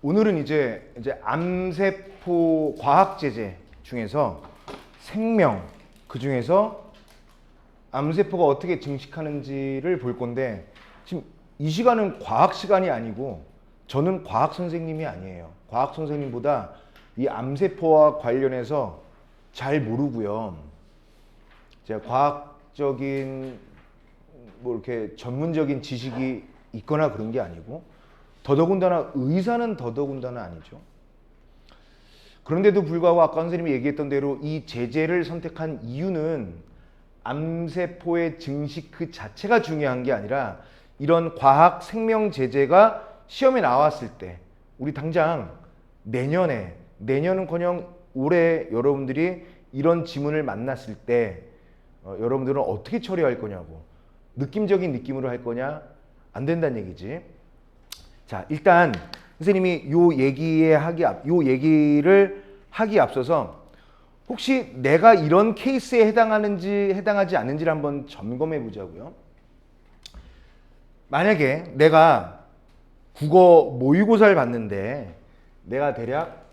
오늘은 이제 암세포 과학제제 중에서 생명, 그 중에서 암세포가 어떻게 증식하는지를 볼 건데, 지금 이 시간은 과학 시간이 아니고 저는 과학 선생님이 아니에요. 과학 선생님보다 이 암세포와 관련해서 잘 모르고요. 제가 과학적인 뭐 이렇게 전문적인 지식이 있거나 그런 게 아니고, 더더군다나 의사는 더더군다나 아니죠. 그런데도 불구하고 아까 선생님이 얘기했던 대로 이 제제를 선택한 이유는 암세포의 증식 그 자체가 중요한 게 아니라, 이런 과학 생명 제제가 시험에 나왔을 때 우리 당장 내년은커녕 올해 여러분들이 이런 지문을 만났을 때 여러분들은 어떻게 처리할 거냐고, 느낌적인 느낌으로 할 거냐, 안 된다는 얘기지. 자, 일단 선생님이 요 얘기를 하기 앞서서 혹시 내가 이런 케이스에 해당하지 않는지를 한번 점검해 보자고요. 만약에 내가 국어 모의고사를 봤는데 내가 대략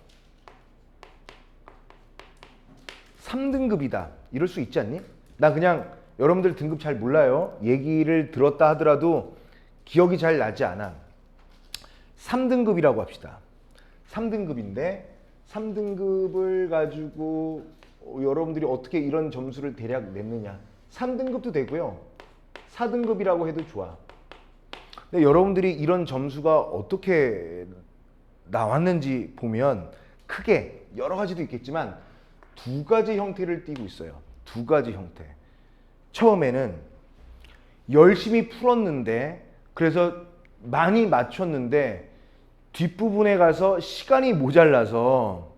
3등급이다 이럴 수 있지 않니? 나 그냥 여러분들 등급 잘 몰라요. 얘기를 들었다 하더라도 기억이 잘 나지 않아. 3등급이라고 합시다. 3등급인데 3등급을 가지고 여러분들이 어떻게 이런 점수를 대략 냈느냐. 3등급도 되고요. 4등급이라고 해도 좋아. 근데 여러분들이 이런 점수가 어떻게 나왔는지 보면 크게 여러 가지도 있겠지만 두 가지 형태를 띠고 있어요. 두 가지 형태. 처음에는 열심히 풀었는데, 그래서 많이 맞췄는데 뒷부분에 가서 시간이 모자라서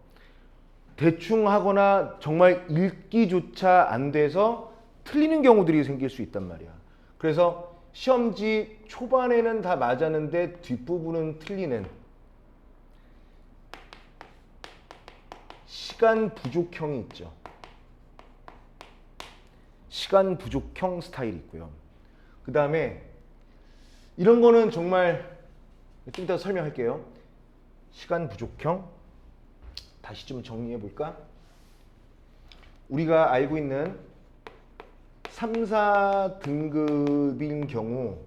대충 하거나 정말 읽기조차 안 돼서 틀리는 경우들이 생길 수 있단 말이야. 그래서 시험지 초반에는 다 맞았는데 뒷부분은 틀리는 시간 부족형이 있죠. 시간 부족형 스타일이 있고요. 그 다음에 이런 거는 정말 좀 이따 설명할게요. 시간 부족형. 다시 좀 정리해 볼까? 우리가 알고 있는 3, 4등급인 경우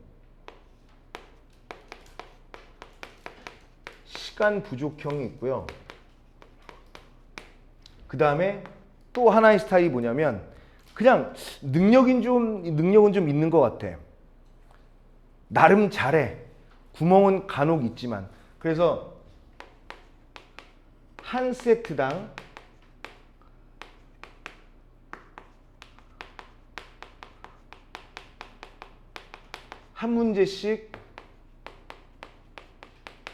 시간 부족형이 있고요. 그 다음에 또 하나의 스타일이 뭐냐면, 그냥 능력은 좀 있는 것 같아. 나름 잘해. 구멍은 간혹 있지만. 그래서 한 세트당 한 문제씩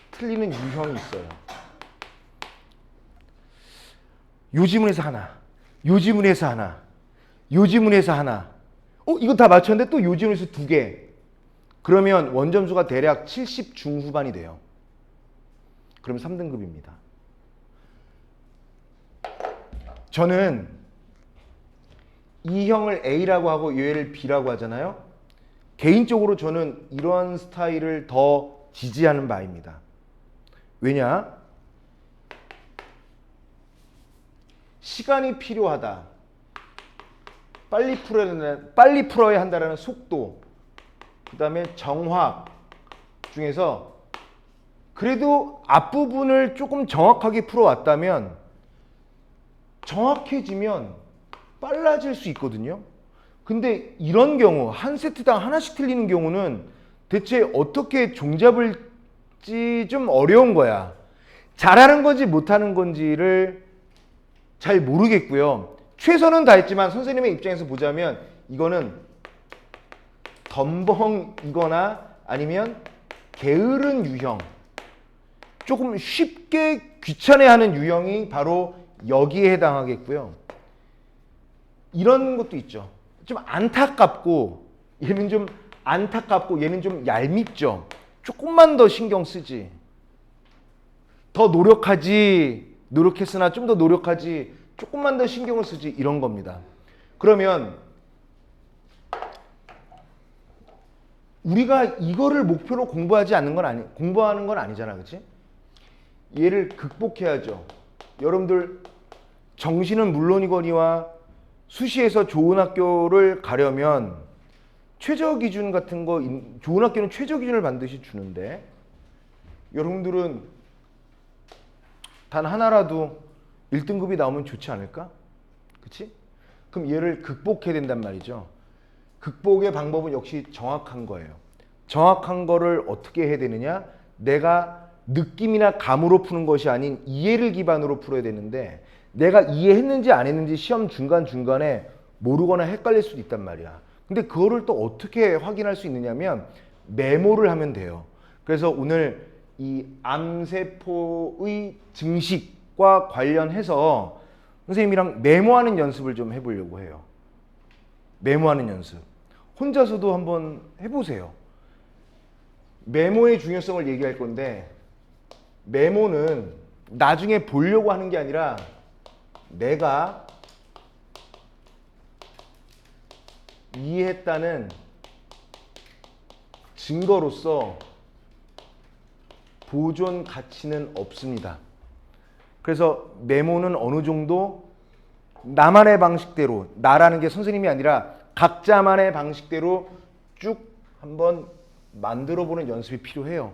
틀리는 유형이 있어요. 요 지문에서 하나, 요 지문에서 하나, 요 지문에서 하나. 이거 다 맞췄는데 또 요 지문에서 두 개. 그러면 원점수가 대략 70 중후반이 돼요. 그럼 3등급입니다. 저는 이 형을 A라고 하고 얘를 B라고 하잖아요. 개인적으로 저는 이런 스타일을 더 지지하는 바입니다. 왜냐? 시간이 필요하다. 빨리 풀어야 한다는 속도, 그 다음에 정확 중에서 그래도 앞부분을 조금 정확하게 풀어왔다면 정확해지면 빨라질 수 있거든요. 근데 이런 경우 한 세트당 하나씩 틀리는 경우는 대체 어떻게 종잡을지 좀 어려운 거야. 잘하는 건지 못하는 건지를 잘 모르겠고요. 최선은 다했지만 선생님의 입장에서 보자면 이거는 덤벙이거나 아니면 게으른 유형, 조금 쉽게 귀찮아하는 유형이 바로 여기에 해당하겠고요. 이런 것도 있죠. 좀 안타깝고 얘는 좀 안타깝고 얘는 좀 얄밉죠. 조금만 더 신경 쓰지. 더 노력했으나 좀 더 노력하지. 조금만 더 신경을 쓰지. 이런 겁니다. 그러면 우리가 이거를 목표로 공부하는 건 아니잖아, 그렇지? 얘를 극복해야죠. 여러분들 정시는 물론이거니와 수시에서 좋은 학교를 가려면 최저 기준 같은 거, 좋은 학교는 최저 기준을 반드시 주는데 여러분들은 단 하나라도 1등급이 나오면 좋지 않을까? 그치? 그럼 얘를 극복해야 된단 말이죠. 극복의 방법은 역시 정확한 거예요. 정확한 거를 어떻게 해야 되느냐? 내가 느낌이나 감으로 푸는 것이 아닌 이해를 기반으로 풀어야 되는데 내가 이해했는지 안 했는지 시험 중간중간에 모르거나 헷갈릴 수도 있단 말이야. 근데 그거를 또 어떻게 확인할 수 있느냐면 메모를 하면 돼요. 그래서 오늘 이 암세포의 증식과 관련해서 선생님이랑 메모하는 연습을 좀 해보려고 해요. 메모하는 연습. 혼자서도 한번 해보세요. 메모의 중요성을 얘기할 건데 메모는 나중에 보려고 하는 게 아니라 내가 이해했다는 증거로서 보존 가치는 없습니다. 그래서 메모는 어느 정도 나만의 방식대로, 나라는 게 선생님이 아니라 각자만의 방식대로 쭉 한번 만들어보는 연습이 필요해요.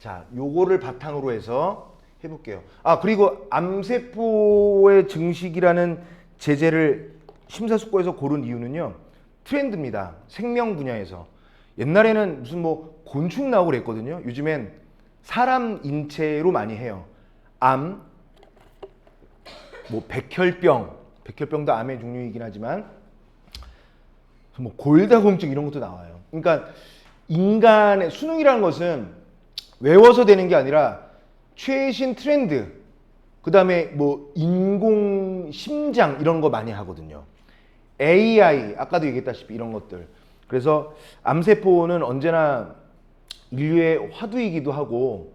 자, 요거를 바탕으로 해서 해볼게요. 아, 그리고 암세포의 증식이라는 제재를 심사숙고해서 고른 이유는요. 트렌드입니다. 생명 분야에서. 옛날에는 무슨 뭐 곤충 나오고 그랬거든요. 요즘엔 사람 인체로 많이 해요. 암, 뭐 백혈병도 암의 종류이긴 하지만 뭐 골다공증 이런 것도 나와요. 그러니까 인간의 수능이라는 것은 외워서 되는 게 아니라 최신 트렌드, 그 다음에 뭐 인공 심장 이런 거 많이 하거든요. AI, 아까도 얘기했다시피 이런 것들. 그래서 암세포는 언제나 인류의 화두이기도 하고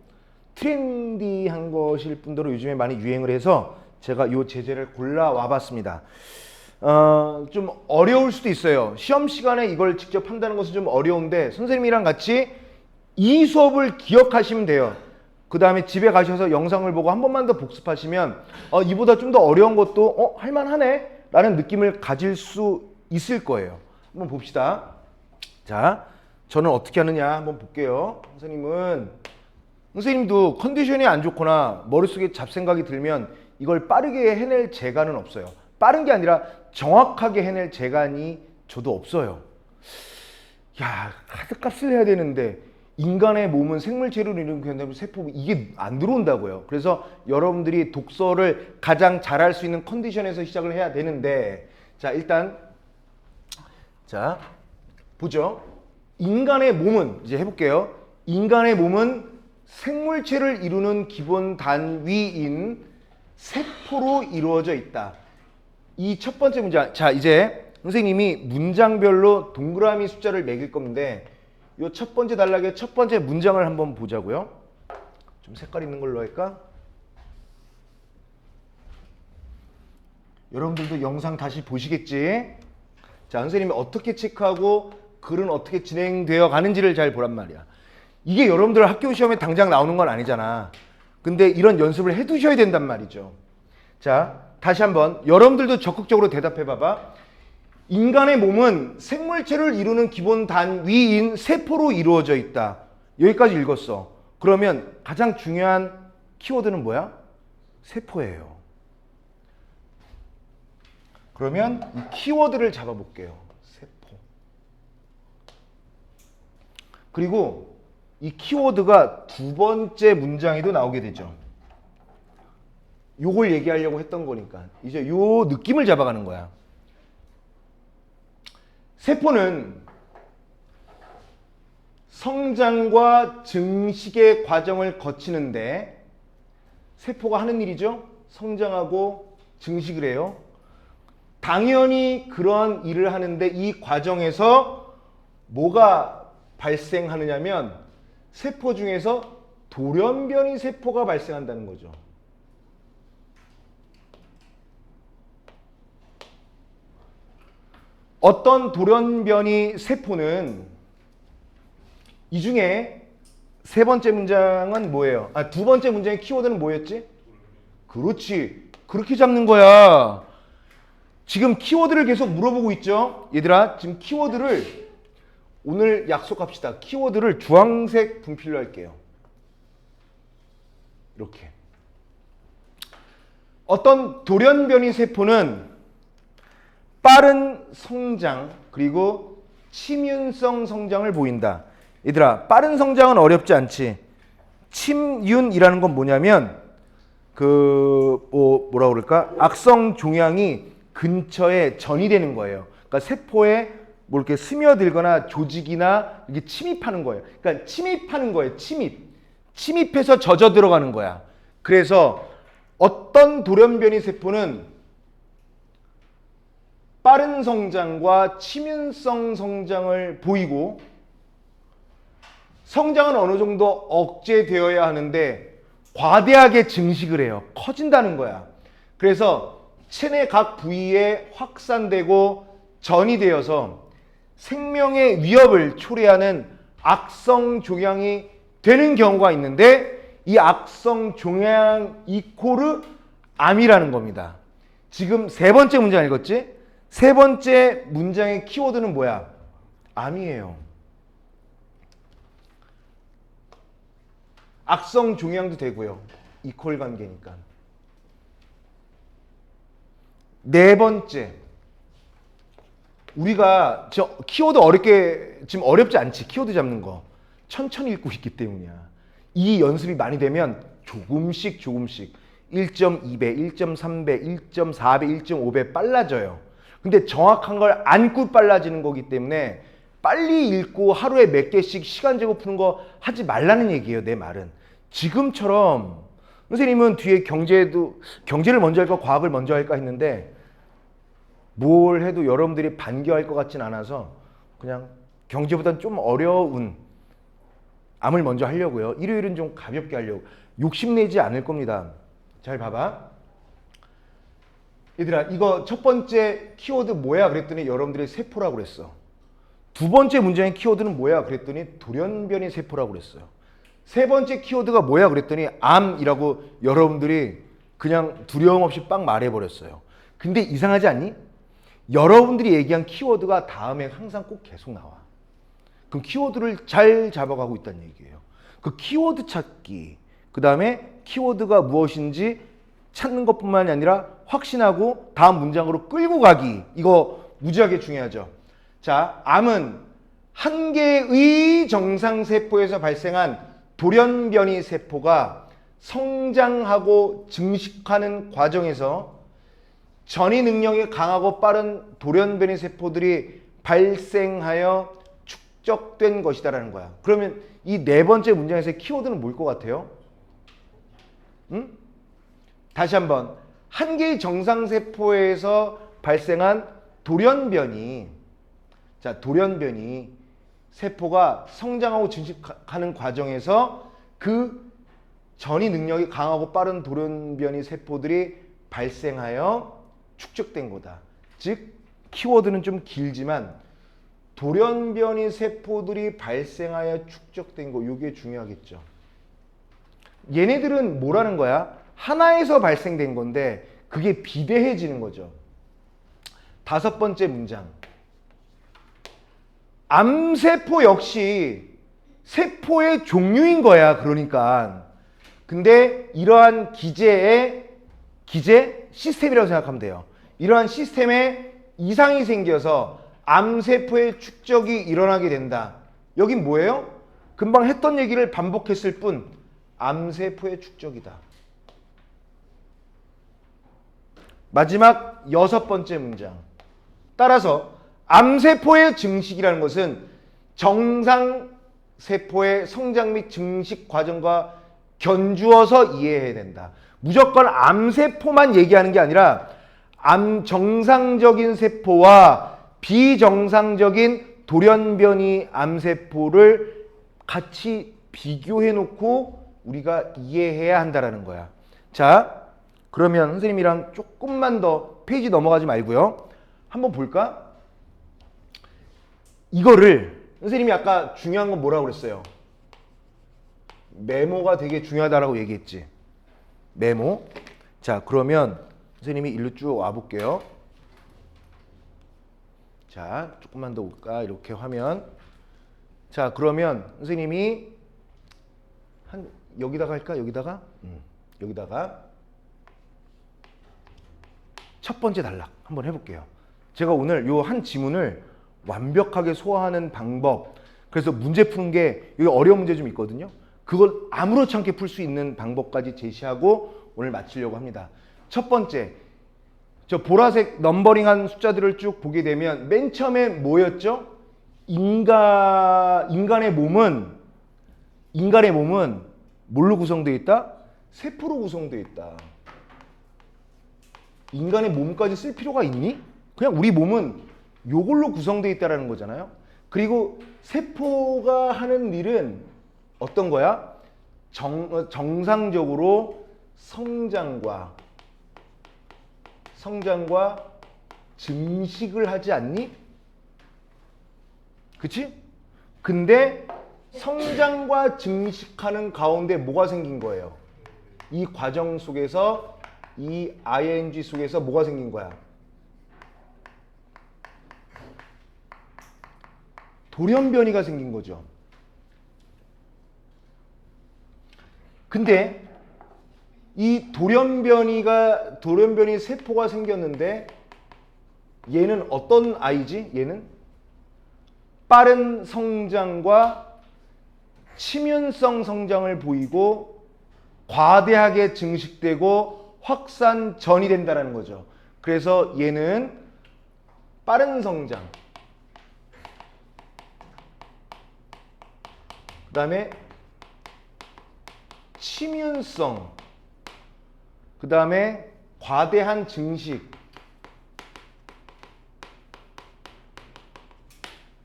트렌디한 것일 뿐더러 요즘에 많이 유행을 해서 제가 이 제재를 골라와 봤습니다. 좀 어려울 수도 있어요. 시험 시간에 이걸 직접 한다는 것은 좀 어려운데 선생님이랑 같이 이 수업을 기억하시면 돼요. 그 다음에 집에 가셔서 영상을 보고 한 번만 더 복습하시면 이보다 좀 더 어려운 것도 할만하네 라는 느낌을 가질 수 있을 거예요. 한번 봅시다. 자, 저는 어떻게 하느냐 한번 볼게요. 선생님도 컨디션이 안 좋거나 머릿속에 잡생각이 들면 이걸 빠르게 해낼 재간은 없어요. 빠른 게 아니라 정확하게 해낼 재간이 저도 없어요. 야, 카드값을 해야 되는데 인간의 몸은 생물체로 이루는 세포 이게 안 들어온다고요. 그래서 여러분들이 독서를 가장 잘할 수 있는 컨디션에서 시작을 해야 되는데 자, 일단 자, 보죠. 인간의 몸은 이제 해볼게요. 인간의 몸은 생물체를 이루는 기본 단위인 세포로 이루어져 있다. 이 첫 번째 문장. 자, 이제 선생님이 문장별로 동그라미 숫자를 매길 건데 이 첫 번째 단락의 첫 번째 문장을 한번 보자고요. 좀 색깔 있는 걸로 할까? 여러분들도 영상 다시 보시겠지? 자, 선생님이 어떻게 체크하고 글은 어떻게 진행되어 가는지를 잘 보란 말이야. 이게 여러분들 학교 시험에 당장 나오는 건 아니잖아. 근데 이런 연습을 해두셔야 된단 말이죠. 자, 다시 한번 여러분들도 적극적으로 대답해 봐봐. 인간의 몸은 생물체를 이루는 기본 단위인 세포로 이루어져 있다. 여기까지 읽었어. 그러면 가장 중요한 키워드는 뭐야? 세포예요. 그러면 이 키워드를 잡아볼게요. 세포. 그리고 이 키워드가 두 번째 문장에도 나오게 되죠. 요걸 얘기하려고 했던 거니까 이제 요 느낌을 잡아가는 거야. 세포는 성장과 증식의 과정을 거치는데 세포가 하는 일이죠. 성장하고 증식을 해요. 당연히 그러한 일을 하는데 이 과정에서 뭐가 발생하느냐면 세포 중에서 돌연변이 세포가 발생한다는 거죠. 어떤 돌연변이 세포는 이 중에 세 번째 문장은 뭐예요? 두 번째 문장의 키워드는 뭐였지? 그렇지. 그렇게 잡는 거야. 지금 키워드를 계속 물어보고 있죠? 얘들아, 지금 키워드를 오늘 약속합시다. 키워드를 주황색 분필로 할게요. 이렇게. 어떤 돌연변이 세포는 빠른 성장 그리고 침윤성 성장을 보인다. 얘들아, 빠른 성장은 어렵지 않지. 침윤이라는 건 뭐냐면 뭐라 그럴까? 악성 종양이 근처에 전이되는 거예요. 그러니까 세포에 뭐 이렇게 스며들거나 조직이나 이게 침입하는 거예요. 그러니까 침입하는 거예요. 침입해서 젖어 들어가는 거야. 그래서 어떤 돌연변이 세포는 빠른 성장과 침윤성 성장을 보이고 성장은 어느 정도 억제되어야 하는데 과대하게 증식을 해요. 커진다는 거야. 그래서 체내 각 부위에 확산되고 전이 되어서 생명의 위협을 초래하는 악성 종양이 되는 경우가 있는데 이 악성 종양 이코르 암이라는 겁니다. 지금 세 번째 문장 읽었지? 세 번째 문장의 키워드는 뭐야? 암이에요. 악성 종양도 되고요. 이퀄 관계니까. 네 번째. 우리가 키워드 지금 어렵지 않지. 키워드 잡는 거. 천천히 읽고 있기 때문이야. 이 연습이 많이 되면 조금씩 1.2배, 1.3배, 1.4배, 1.5배 빨라져요. 근데 정확한 걸 안고 빨라지는 거기 때문에 빨리 읽고 하루에 몇 개씩 시간 재고 푸는 거 하지 말라는 얘기예요. 내 말은. 지금처럼 선생님은 뒤에 경제를 먼저 할까 과학을 먼저 할까 했는데 뭘 해도 여러분들이 반겨할 것 같진 않아서 그냥 경제보다는 좀 어려운 암을 먼저 하려고요. 일요일은 좀 가볍게 하려고. 욕심내지 않을 겁니다. 잘 봐봐. 얘들아, 이거 첫 번째 키워드 뭐야? 그랬더니 여러분들이 세포라고 그랬어. 두 번째 문장의 키워드는 뭐야? 그랬더니 돌연변이 세포라고 그랬어요. 세 번째 키워드가 뭐야? 그랬더니 암이라고 여러분들이 그냥 두려움 없이 빡 말해버렸어요. 근데 이상하지 않니? 여러분들이 얘기한 키워드가 다음에 항상 꼭 계속 나와. 그럼 키워드를 잘 잡아가고 있다는 얘기예요. 그 키워드 찾기, 그 다음에 키워드가 무엇인지 찾는 것뿐만이 아니라 확신하고 다음 문장으로 끌고 가기. 이거 무지하게 중요하죠. 자, 암은 한 개의 정상세포에서 발생한 돌연변이 세포가 성장하고 증식하는 과정에서 전이 능력이 강하고 빠른 돌연변이 세포들이 발생하여 축적된 것이다라는 거야. 그러면 이 네 번째 문장에서의 키워드는 뭘 것 같아요? 응? 다시 한번. 한 개의 정상세포에서 발생한 돌연변이 세포가 성장하고 증식하는 과정에서 그 전이 능력이 강하고 빠른 돌연변이 세포들이 발생하여 축적된 거다. 즉 키워드는 좀 길지만 돌연변이 세포들이 발생하여 축적된 거, 이게 중요하겠죠. 얘네들은 뭐라는 거야? 하나에서 발생된 건데 그게 비대해지는 거죠. 다섯 번째 문장. 암세포 역시 세포의 종류인 거야. 그러니까. 근데 이러한 기제 시스템이라고 생각하면 돼요. 이러한 시스템에 이상이 생겨서 암세포의 축적이 일어나게 된다. 여긴 뭐예요? 금방 했던 얘기를 반복했을 뿐 암세포의 축적이다. 마지막 여섯 번째 문장. 따라서 암세포의 증식이라는 것은 정상세포의 성장 및 증식 과정과 견주어서 이해해야 된다. 무조건 암세포만 얘기하는 게 아니라 정상적인 세포와 비정상적인 돌연변이 암세포를 같이 비교해 놓고 우리가 이해해야 한다는 거야. 자, 그러면 선생님이랑 조금만 더 페이지 넘어가지 말고요. 한번 볼까? 이거를 선생님이 아까 중요한 건 뭐라고 그랬어요? 메모가 되게 중요하다라고 얘기했지. 메모. 자, 그러면 선생님이 일로 쭉 와볼게요. 자, 조금만 더 올까? 이렇게 화면. 자, 그러면 선생님이 한 여기다가 할까? 여기다가? 여기다가 첫 번째 단락 한번 해볼게요. 제가 오늘 요 한 지문을 완벽하게 소화하는 방법, 그래서 문제 푸는 게 여기 어려운 문제 좀 있거든요. 그걸 아무렇지 않게 풀 수 있는 방법까지 제시하고 오늘 마치려고 합니다. 첫 번째, 저 보라색 넘버링한 숫자들을 쭉 보게 되면 맨 처음에 뭐였죠? 인간의 몸은 뭘로 구성되어 있다? 세포로 구성되어 있다. 인간의 몸까지 쓸 필요가 있니? 그냥 우리 몸은 요걸로 구성되어 있다는 거잖아요. 그리고 세포가 하는 일은 어떤 거야? 정상적으로 성장과 증식을 하지 않니? 그치? 근데 성장과 증식하는 가운데 뭐가 생긴 거예요? 이 과정 속에서, 이 ing 속에서 뭐가 생긴 거야? 돌연변이가 생긴 거죠. 근데 이 돌연변이 세포가 생겼는데 얘는 어떤 아이지? 얘는 빠른 성장과 치면성 성장을 보이고 과대하게 증식되고 확산전이 된다는 거죠. 그래서 얘는 빠른 성장, 그 다음에 치면성, 그 다음에 과대한 증식,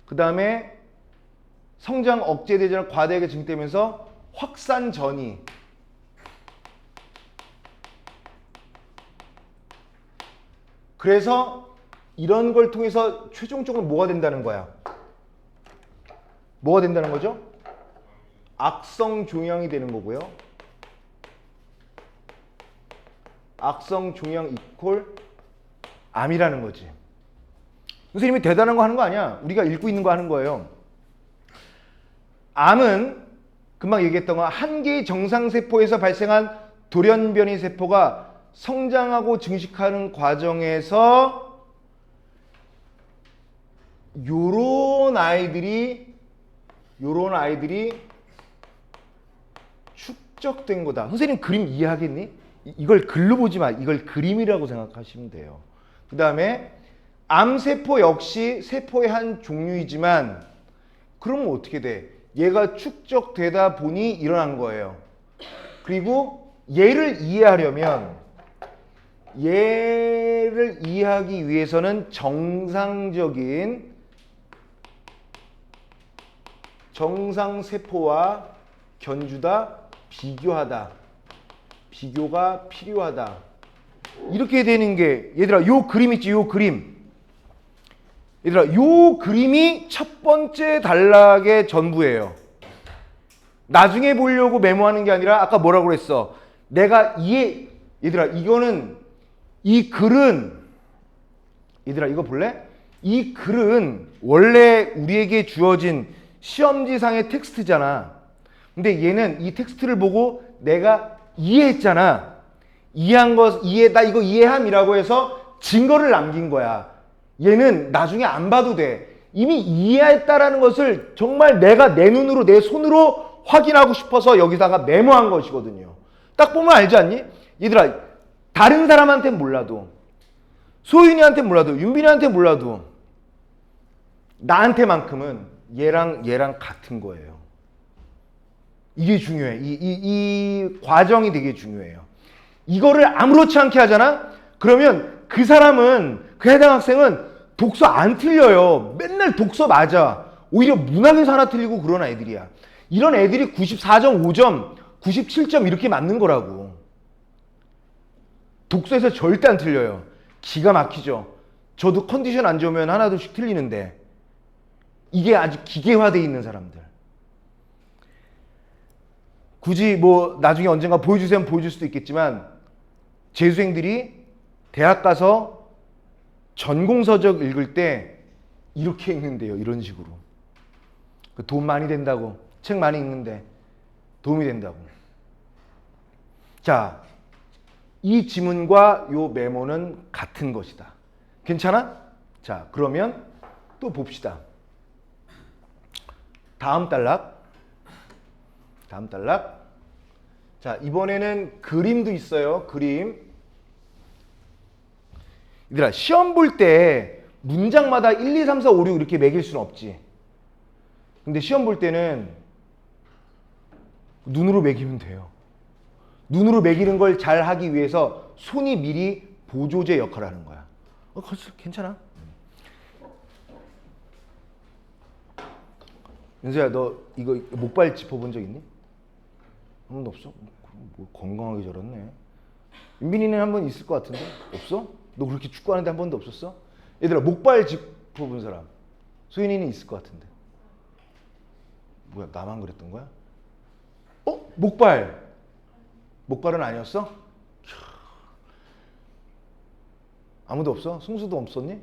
그 다음에 성장 억제되지 과대하게 증식되면서 확산전이, 그래서 이런 걸 통해서 최종적으로 뭐가 된다는 거야? 뭐가 된다는 거죠? 악성 종양이 되는 거고요. 악성 종양 이퀄 암이라는 거지. 선생님이 대단한 거 하는 거 아니야. 우리가 읽고 있는 거 하는 거예요. 암은 금방 얘기했던 거, 한 개의 정상세포에서 발생한 돌연변이 세포가 성장하고 증식하는 과정에서 요런 아이들이 축적된 거다. 선생님 그림 이해하겠니? 이걸 글로 보지 마. 이걸 그림이라고 생각하시면 돼요. 그 다음에 암세포 역시 세포의 한 종류이지만 그러면 어떻게 돼? 얘가 축적되다 보니 일어난 거예요. 그리고 얘를 이해하기 위해서는 정상세포와 견주다, 비교가 필요하다. 이렇게 되는 게, 얘들아, 요 그림 있지, 요 그림. 얘들아, 요 그림이 첫 번째 단락의 전부예요. 나중에 보려고 메모하는 게 아니라 아까 뭐라고 그랬어? 얘들아, 얘들아, 이거 볼래? 이 글은 원래 우리에게 주어진 시험지상의 텍스트잖아. 근데 얘는 이 텍스트를 보고 내가 이해했잖아. 나 이거 이해함이라고 해서 증거를 남긴 거야. 얘는 나중에 안 봐도 돼. 이미 이해했다라는 것을 정말 내가 내 눈으로, 내 손으로 확인하고 싶어서 여기다가 메모한 것이거든요. 딱 보면 알지 않니? 얘들아, 다른 사람한테는 몰라도, 소윤이한테 몰라도, 윤빈이한테 몰라도 나한테만큼은 얘랑 같은 거예요. 이게 중요해. 이 과정이 되게 중요해요. 이거를 아무렇지 않게 하잖아? 그러면 그 사람은, 그 해당 학생은 독서 안 틀려요. 맨날 독서 맞아. 오히려 문학에서 하나 틀리고 그런 애들이야. 이런 애들이 94.5점, 97점 이렇게 맞는 거라고. 독서에서 절대 안 틀려요. 기가 막히죠. 저도 컨디션 안 좋으면 하나둘씩 틀리는데 이게 아주 기계화되어 있는 사람들. 굳이 뭐 나중에 언젠가 보여주세요 하면 보여줄 수도 있겠지만 재수생들이 대학 가서 전공서적 읽을 때 이렇게 읽는데요. 이런 식으로. 돈 많이 된다고. 책 많이 읽는데 도움이 된다고. 자, 이 지문과 요 메모는 같은 것이다. 괜찮아? 자, 그러면 또 봅시다. 다음 단락. 자, 이번에는 그림도 있어요. 그림. 얘들아, 시험 볼 때 문장마다 1, 2, 3, 4, 5, 6 이렇게 매길 수는 없지. 근데 시험 볼 때는 눈으로 매기면 돼요. 눈으로 매기는 걸 잘 하기 위해서 손이 미리 보조제 역할을 하는 거야. 괜찮아. 윤서야, 너 이거 목발 짚어본 적 있니? 한 번도 없어? 뭐 건강하게 자랐네. 윤빈이는 한 번 있을 것 같은데? 없어? 너 그렇게 축구하는데 한 번도 없었어? 얘들아, 목발 짚어본 사람 소윤이는 있을 것 같은데. 뭐야, 나만 그랬던 거야? 목발은 아니었어? 아무도 없어? 승수도 없었니?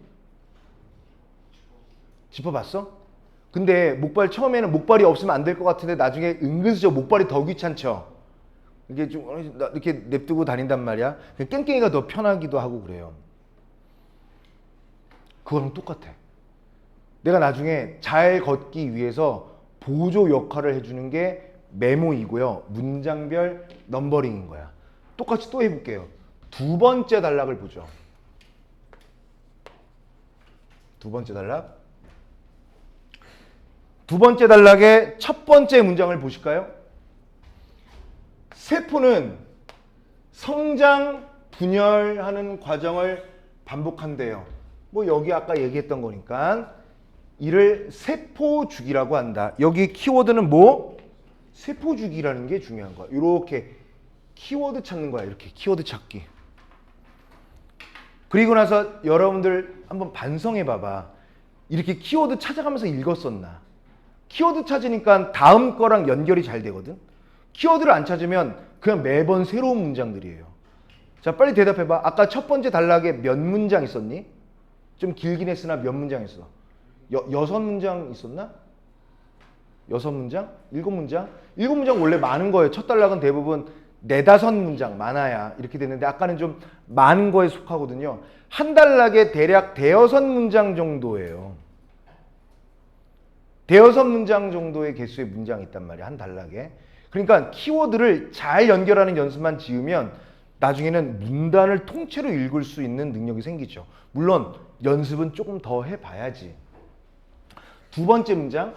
짚어봤어? 근데 목발 처음에는 목발이 없으면 안 될 것 같은데 나중에 은근슬쩍 목발이 더 귀찮죠. 이게 좀 이렇게 냅두고 다닌단 말이야. 깽깽이가 더 편하기도 하고 그래요. 그거랑 똑같아. 내가 나중에 잘 걷기 위해서 보조 역할을 해주는 게 메모이고요. 문장별 넘버링인 거야. 똑같이 또 해볼게요. 두 번째 단락을 보죠. 두 번째 단락. 두 번째 단락의 첫 번째 문장을 보실까요? 세포는 성장, 분열하는 과정을 반복한대요. 뭐 여기 아까 얘기했던 거니까 이를 세포주기라고 한다. 여기 키워드는 뭐? 세포주기라는 게 중요한 거야. 이렇게 키워드 찾는 거야. 이렇게 키워드 찾기. 그리고 나서 여러분들 한번 반성해 봐봐. 이렇게 키워드 찾아가면서 읽었었나? 키워드 찾으니까 다음 거랑 연결이 잘 되거든. 키워드를 안 찾으면 그냥 매번 새로운 문장들이에요. 자, 빨리 대답해봐. 아까 첫 번째 단락에 몇 문장 있었니? 좀 길긴 했으나 몇 문장 있어? 6문장 있었나? 6문장? 7문장? 7문장 원래 많은 거예요. 첫 단락은 대부분 4, 5문장 많아야 이렇게 되는데 아까는 좀 많은 거에 속하거든요. 한 단락에 대략 5-6문장 정도예요. 5-6문장 정도의 개수의 문장이 있단 말이야. 한 단락에. 그러니까 키워드를 잘 연결하는 연습만 지으면 나중에는 문단을 통째로 읽을 수 있는 능력이 생기죠. 물론 연습은 조금 더 해봐야지. 두 번째 문장.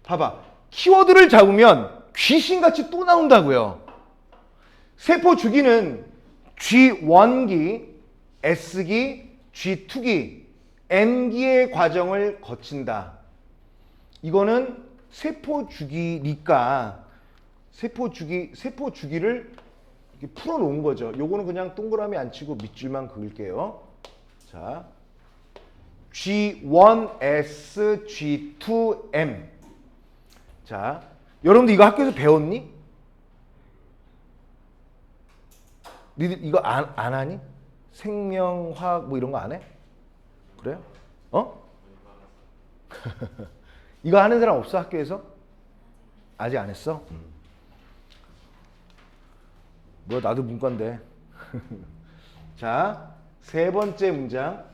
봐봐. 키워드를 잡으면 귀신같이 또 나온다고요. 세포 주기는 G1기, S기, G2기, N기의 과정을 거친다. 이거는 세포 주기니까 세포 주기를 이렇게 풀어 놓은 거죠. 요거는 그냥 동그라미 안 치고 밑줄만 그을게요. 자, G1S, G2M. 자, 여러분들 이거 학교에서 배웠니? 니들 이거 안 하니? 생명화학 뭐 이런 거 안 해? 그래요? 이거 하는 사람 없어, 학교에서? 아직 안 했어? 뭐야, 나도 문과인데. 자, 세 번째 문장.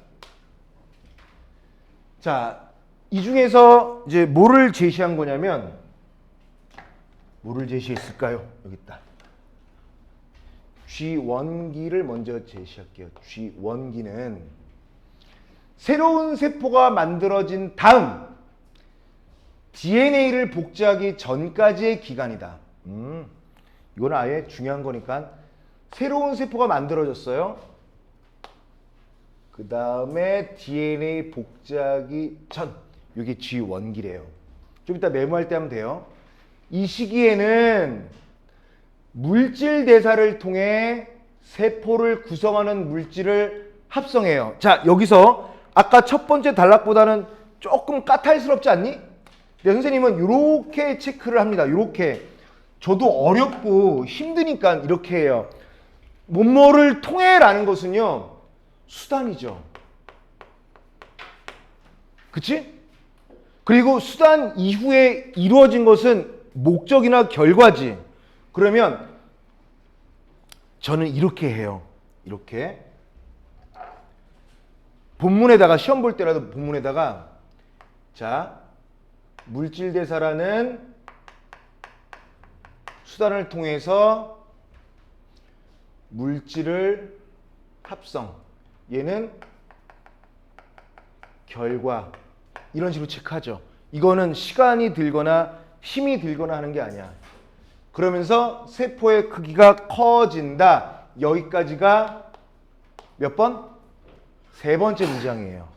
자, 이 중에서 이제 뭐를 제시한 거냐면, 뭐를 제시했을까요? 여기 있다. G1기를 먼저 제시할게요. G1기는 새로운 세포가 만들어진 다음 DNA를 복제하기 전까지의 기간이다. 이건 아예 중요한 거니까 새로운 세포가 만들어졌어요. 그 다음에 DNA 복제하기 전. 이게 G1기래요. 좀 이따 메모할 때 하면 돼요. 이 시기에는 물질 대사를 통해 세포를 구성하는 물질을 합성해요. 자, 여기서 아까 첫 번째 단락보다는 조금 까탈스럽지 않니? 네, 선생님은 이렇게 체크를 합니다. 이렇게 저도 어렵고 힘드니까 이렇게 해요. 뭐뭐를 통해라는 것은요, 수단이죠. 그치? 그리고 수단 이후에 이루어진 것은 목적이나 결과지. 그러면 저는 이렇게 해요. 이렇게. 본문에다가 시험 볼 때라도 본문에다가 자, 물질대사라는 수단을 통해서 물질을 합성. 얘는 결과. 이런 식으로 체크하죠. 이거는 시간이 들거나 힘이 들거나 하는 게 아니야. 그러면서 세포의 크기가 커진다. 여기까지가 몇 번? 세 번째 문장이에요.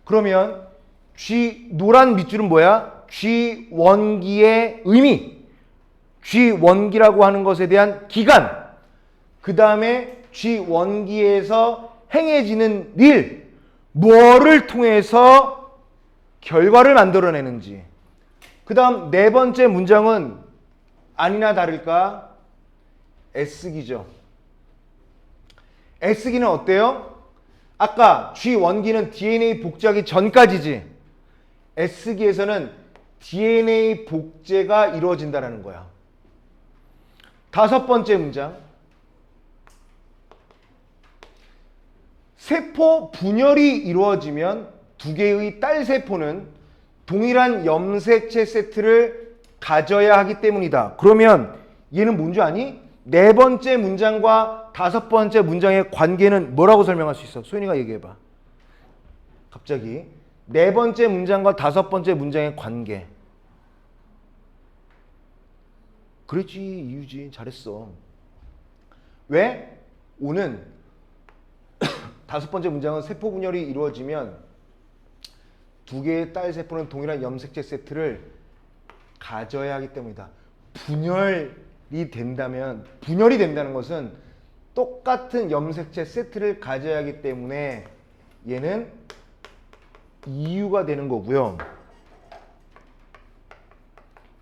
그러면 G 노란 밑줄은 뭐야? G 원기의 의미. G 원기라고 하는 것에 대한 기간. 그 다음에 G 원기에서 행해지는 일. 뭐를 통해서 결과를 만들어내는지. 그 다음 네 번째 문장은 아니나 다를까 S기죠. S기는 어때요? 아까 G 원기는 DNA 복제하기 전까지지. S기에서는 DNA 복제가 이루어진다는 거야. 다섯 번째 문장. 세포 분열이 이루어지면 두 개의 딸 세포는 동일한 염색체 세트를 가져야 하기 때문이다. 그러면 얘는 뭔지 아니? 네 번째 문장과 다섯 번째 문장의 관계는 뭐라고 설명할 수 있어? 소연이가 얘기해봐. 갑자기 네 번째 문장과 다섯 번째 문장의 관계. 그렇지, 이유지. 잘했어. 왜? 오는 다섯 번째 문장은 세포 분열이 이루어지면 두 개의 딸 세포는 동일한 염색체 세트를 가져야 하기 때문이다. 분열이 된다는 것은 똑같은 염색체 세트를 가져야 하기 때문에 얘는 이유가 되는 거고요.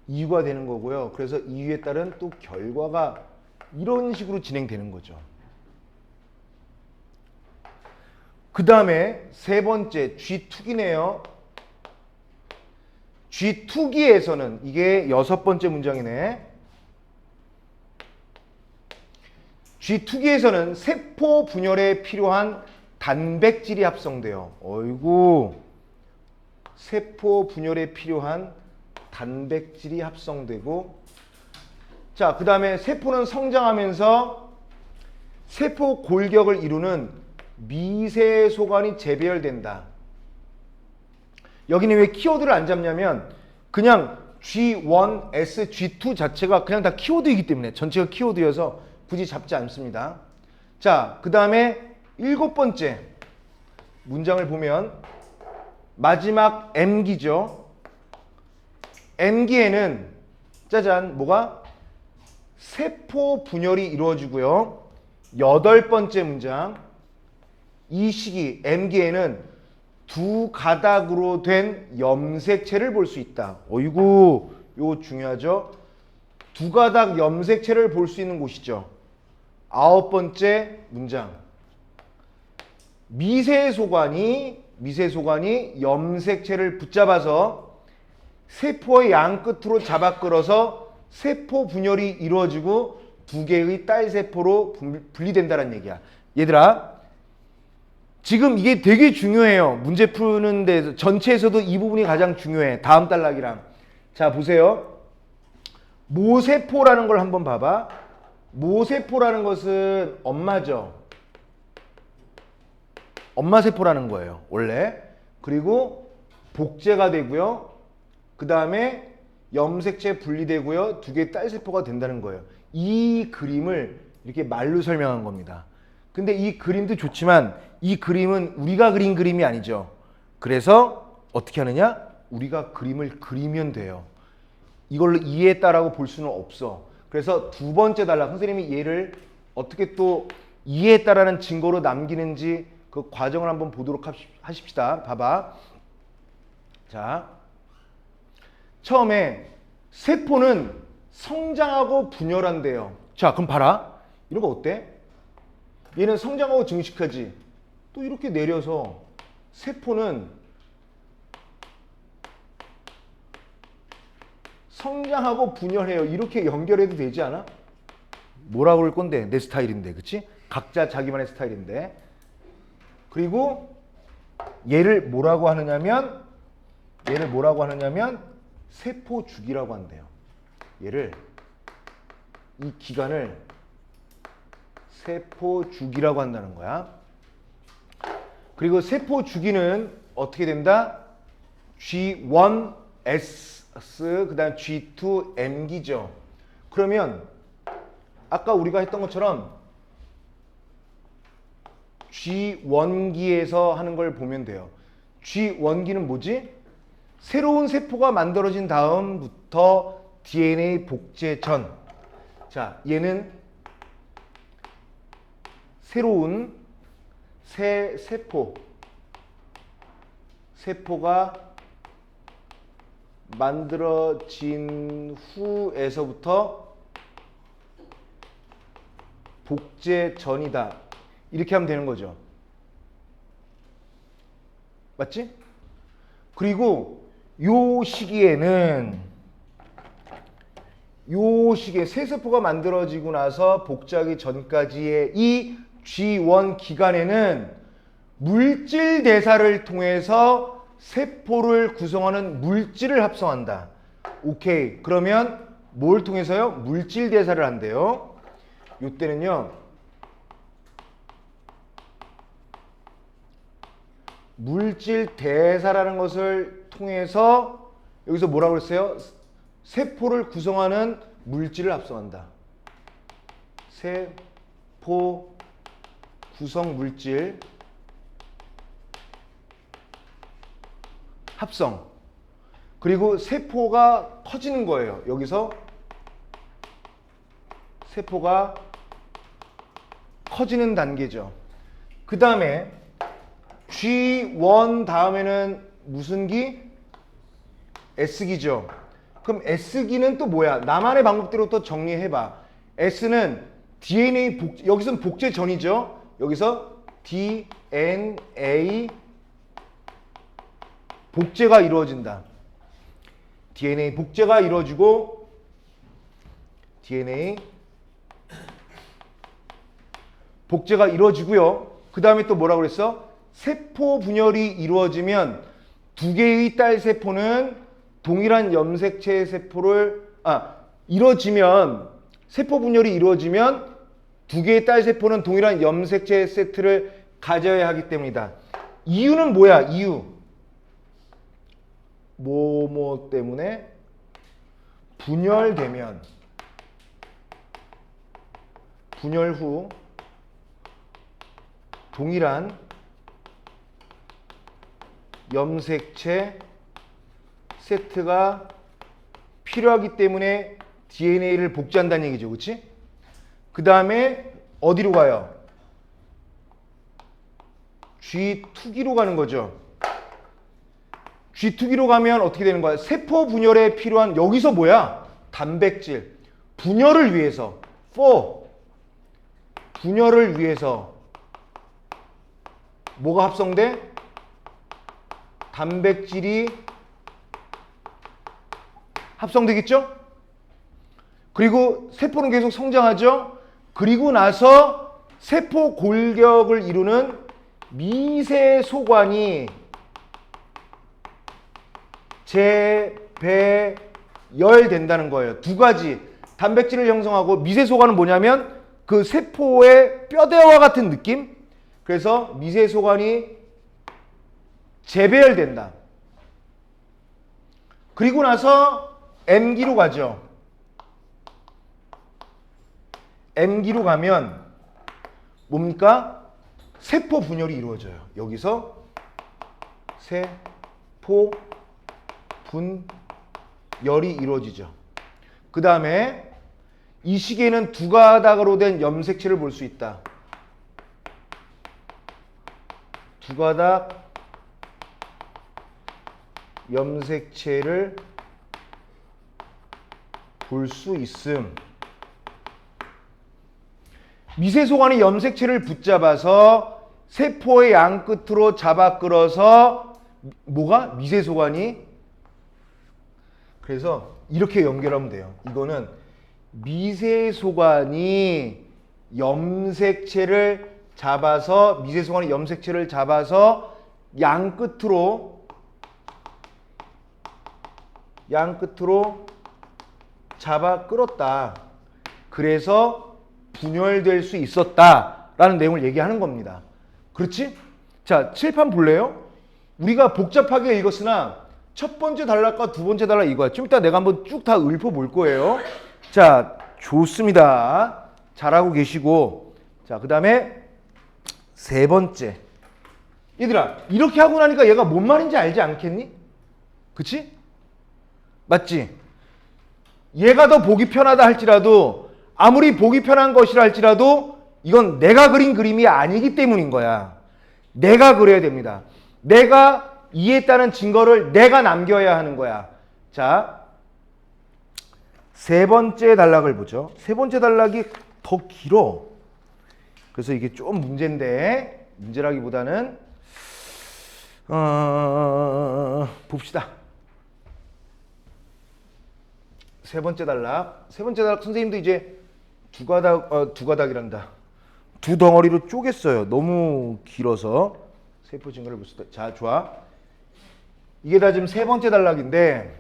이유가 되는 거고요. 그래서 이유에 따른 또 결과가 이런 식으로 진행되는 거죠. 그 다음에 세 번째 G2기네요. G2기에서는 이게 여섯 번째 문장이네. G2기에서는 세포 분열에 필요한 단백질이 합성돼요. 어이구. 세포 분열에 필요한 단백질이 합성되고, 자, 그 다음에 세포는 성장하면서 세포 골격을 이루는 미세 소관이 재배열된다. 여기는 왜 키워드를 안 잡냐면 그냥 G1, S, G2 자체가 그냥 다 키워드이기 때문에 전체가 키워드여서 굳이 잡지 않습니다. 자, 그 다음에 일곱 번째 문장을 보면 마지막 M기죠. M기에는 짜잔 뭐가? 세포 분열이 이루어지고요. 여덟 번째 문장 이 시기 M기에는 두 가닥으로 된 염색체를 볼 수 있다. 어이구, 이거 중요하죠. 두 가닥 염색체를 볼 수 있는 곳이죠. 아홉 번째 문장 미세소관이 염색체를 붙잡아서 세포의 양 끝으로 잡아 끌어서 세포 분열이 이루어지고 두 개의 딸 세포로 분리된다는 얘기야. 얘들아, 지금 이게 되게 중요해요. 문제 푸는 데서 전체에서도 이 부분이 가장 중요해. 다음 단락이랑. 자, 보세요. 모세포라는 걸 한번 봐봐. 모세포라는 것은 엄마죠. 엄마 세포라는 거예요, 원래. 그리고 복제가 되고요. 그 다음에 염색체 분리되고요. 두 개의 딸 세포가 된다는 거예요. 이 그림을 이렇게 말로 설명한 겁니다. 근데 이 그림도 좋지만 이 그림은 우리가 그린 그림이 아니죠. 그래서 어떻게 하느냐? 우리가 그림을 그리면 돼요. 이걸로 이해했다라고 볼 수는 없어. 그래서 두 번째 단락, 선생님이 얘를 어떻게 또 이해했다라는 증거로 남기는지 그 과정을 한번 보도록 하십시다. 봐봐. 자, 처음에 세포는 성장하고 분열한대요. 자, 그럼 봐라. 이런 거 어때? 얘는 성장하고 증식하지. 또 이렇게 내려서 세포는 성장하고 분열해요. 이렇게 연결해도 되지 않아? 뭐라고 그럴 건데? 내 스타일인데, 그치? 각자 자기만의 스타일인데. 그리고 얘를 뭐라고 하느냐면 세포주기라고 한대요. 얘를, 이 기간을 세포주기라고 한다는 거야. 그리고 세포주기는 어떻게 된다? G1S 그 다음 G2M기죠. 그러면 아까 우리가 했던 것처럼 G1기에서 하는 걸 보면 돼요. G1기는 뭐지? 새로운 세포가 만들어진 다음부터 DNA 복제 전. 자, 얘는 새로운 새 세포가 만들어진 후에서부터 복제 전이다. 이렇게 하면 되는 거죠. 맞지? 그리고 요 시기에 새 세포가 만들어지고 나서 복제하기 전까지의 이 G1 기간에는 물질 대사를 통해서 세포를 구성하는 물질을 합성한다. 오케이. 그러면 뭘 통해서요? 물질 대사를 한대요. 이때는요. 물질 대사라는 것을 통해서 여기서 뭐라고 했어요? 세포를 구성하는 물질을 합성한다. 세포 구성 물질 합성. 그리고 세포가 커지는 거예요. 여기서 세포가 커지는 단계죠. 그 다음에 G1 다음에는 무슨 기? S기죠. 그럼 S기는 또 뭐야? 나만의 방법대로 또 정리해봐. S는 DNA 여기서는 복제 전이죠. 여기서 DNA 복제가 이루어진다. DNA 복제가 이루어지고 DNA 복제가 이루어지고요. 그 다음에 또 뭐라고 그랬어? 세포 분열이 이루어지면 두 개의 딸 세포는 동일한 염색체 세포를 세포 분열이 이루어지면 두 개의 딸 세포는 동일한 염색체 세트를 가져야 하기 때문이다. 이유는 뭐야? 이유. 뭐 때문에 분열 후 동일한 염색체 세트가 필요하기 때문에 DNA를 복제한다는 얘기죠. 그렇지? 그 다음에 어디로 가요? G2기로 가는 거죠. G2기로 가면 어떻게 되는 거야? 세포 분열에 필요한 여기서 뭐야? 단백질. 분열을 위해서 분열을 위해서 뭐가 합성돼? 단백질이 합성되겠죠? 그리고 세포는 계속 성장하죠? 그리고 나서 세포 골격을 이루는 미세 소관이 재배열된다는 거예요. 두 가지. 단백질을 형성하고 미세 소관은 뭐냐면 그 세포의 뼈대와 같은 느낌? 그래서 미세 소관이 재배열된다. 그리고 나서 M기로 가죠. M기로 가면 뭡니까? 세포 분열이 이루어져요. 여기서 세포 분열이 이루어지죠. 그 다음에 이 시기에는 두 가닥으로 된 염색체를 볼 수 있다. 두 가닥 염색체를 볼 수 있음. 미세소관이 염색체를 붙잡아서 세포의 양 끝으로 잡아 끌어서 뭐가? 미세소관이. 그래서 이렇게 연결하면 돼요. 이거는 미세소관이 염색체를 잡아서 미세소관이 염색체를 잡아서 양 끝으로 잡아 끌었다. 그래서 분열될 수 있었다라는 내용을 얘기하는 겁니다. 그렇지? 자, 칠판 볼래요? 우리가 복잡하게 읽었으나 첫 번째 단락과 두 번째 단락 이거야. 좀 이따 내가 한번 쭉 다 읊어볼 거예요. 자, 좋습니다. 잘하고 계시고. 자, 그 다음에 세 번째. 얘들아, 이렇게 하고 나니까 얘가 뭔 말인지 알지 않겠니? 그치? 맞지? 얘가 더 보기 편하다 할지라도 아무리 보기 편한 것이라 할지라도 이건 내가 그린 그림이 아니기 때문인 거야. 내가 그려야 됩니다. 내가 이해했다는 증거를 내가 남겨야 하는 거야. 자, 세 번째 단락을 보죠. 세 번째 단락이 더 길어. 그래서 이게 좀 문제인데, 문제라기보다는 봅시다. 세 번째 단락 선생님도 이제 두 가닥이란다. 두 덩어리로 쪼갰어요. 너무 길어서 세포 증거를 볼 수 있다. 자, 좋아. 이게 다 지금 세 번째 단락인데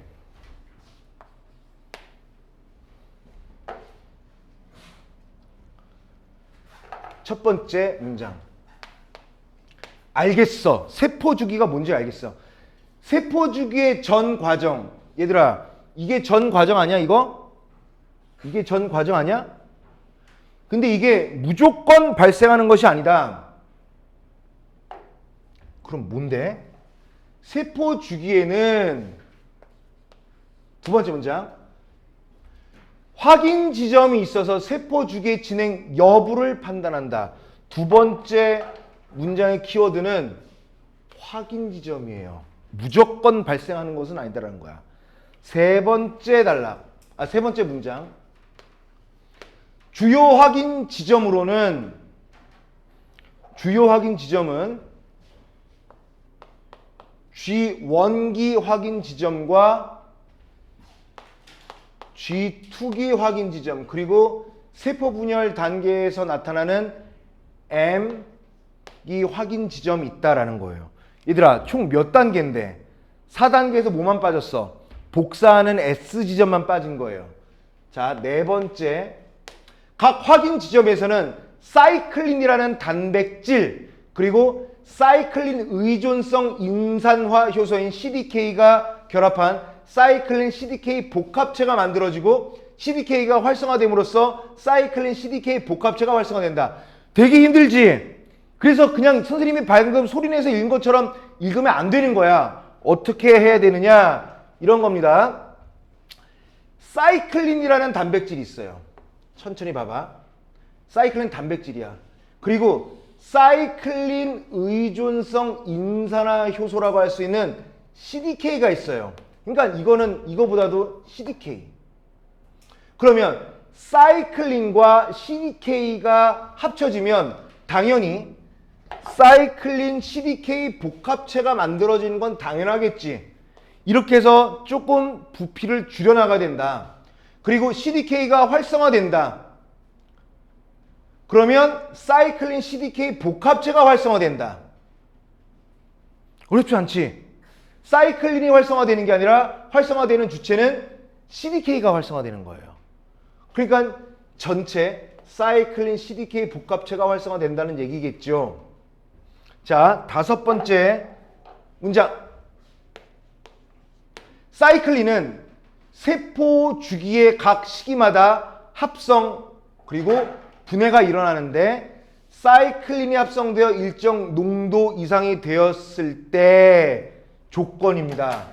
첫 번째 문장. 알겠어. 세포 주기가 뭔지 알겠어. 세포 주기의 전 과정. 얘들아, 이게 전 과정 아니야, 이거? 이게 전 과정 아니야? 근데 이게 무조건 발생하는 것이 아니다. 그럼 뭔데? 세포 주기에는 두 번째 문장. 확인 지점이 있어서 세포 주기의 진행 여부를 판단한다. 두 번째 문장의 키워드는 확인 지점이에요. 무조건 발생하는 것은 아니다라는 거야. 세 번째 문장. 주요 확인 지점은 G1기 확인 지점과 G2기 확인 지점, 그리고 세포 분열 단계에서 나타나는 M기 확인 지점이 있다라는 거예요. 얘들아, 총 몇 단계인데 4단계에서 뭐만 빠졌어? 복사하는 S 지점만 빠진 거예요. 자, 네 번째. 각 확인 지점에서는 사이클린이라는 단백질, 그리고 사이클린 의존성 인산화 효소인 CDK가 결합한 사이클린 CDK 복합체가 만들어지고 CDK가 활성화됨으로써 사이클린 CDK 복합체가 활성화된다. 되게 힘들지? 그래서 그냥 선생님이 방금 소리내서 읽은 것처럼 읽으면 안 되는 거야. 어떻게 해야 되느냐? 이런 겁니다. 사이클린이라는 단백질이 있어요. 천천히 봐봐. 사이클린 단백질이야. 그리고 사이클린 의존성 인산화 효소라고 할 수 있는 CDK가 있어요. 그러니까 이거는 이거보다도 CDK. 그러면 사이클린과 CDK가 합쳐지면 당연히 사이클린 CDK 복합체가 만들어지는 건 당연하겠지. 이렇게 해서 조금 부피를 줄여나가야 된다. 그리고 CDK가 활성화된다. 그러면 사이클린 CDK 복합체가 활성화된다. 어렵지 않지? 사이클린이 활성화되는 게 아니라 활성화되는 주체는 CDK가 활성화되는 거예요. 그러니까 전체 사이클린 CDK 복합체가 활성화된다는 얘기겠죠. 자, 다섯 번째 문장. 사이클린은 세포 주기의 각 시기마다 합성 그리고 분해가 일어나는데 사이클린이 합성되어 일정 농도 이상이 되었을 때 조건입니다.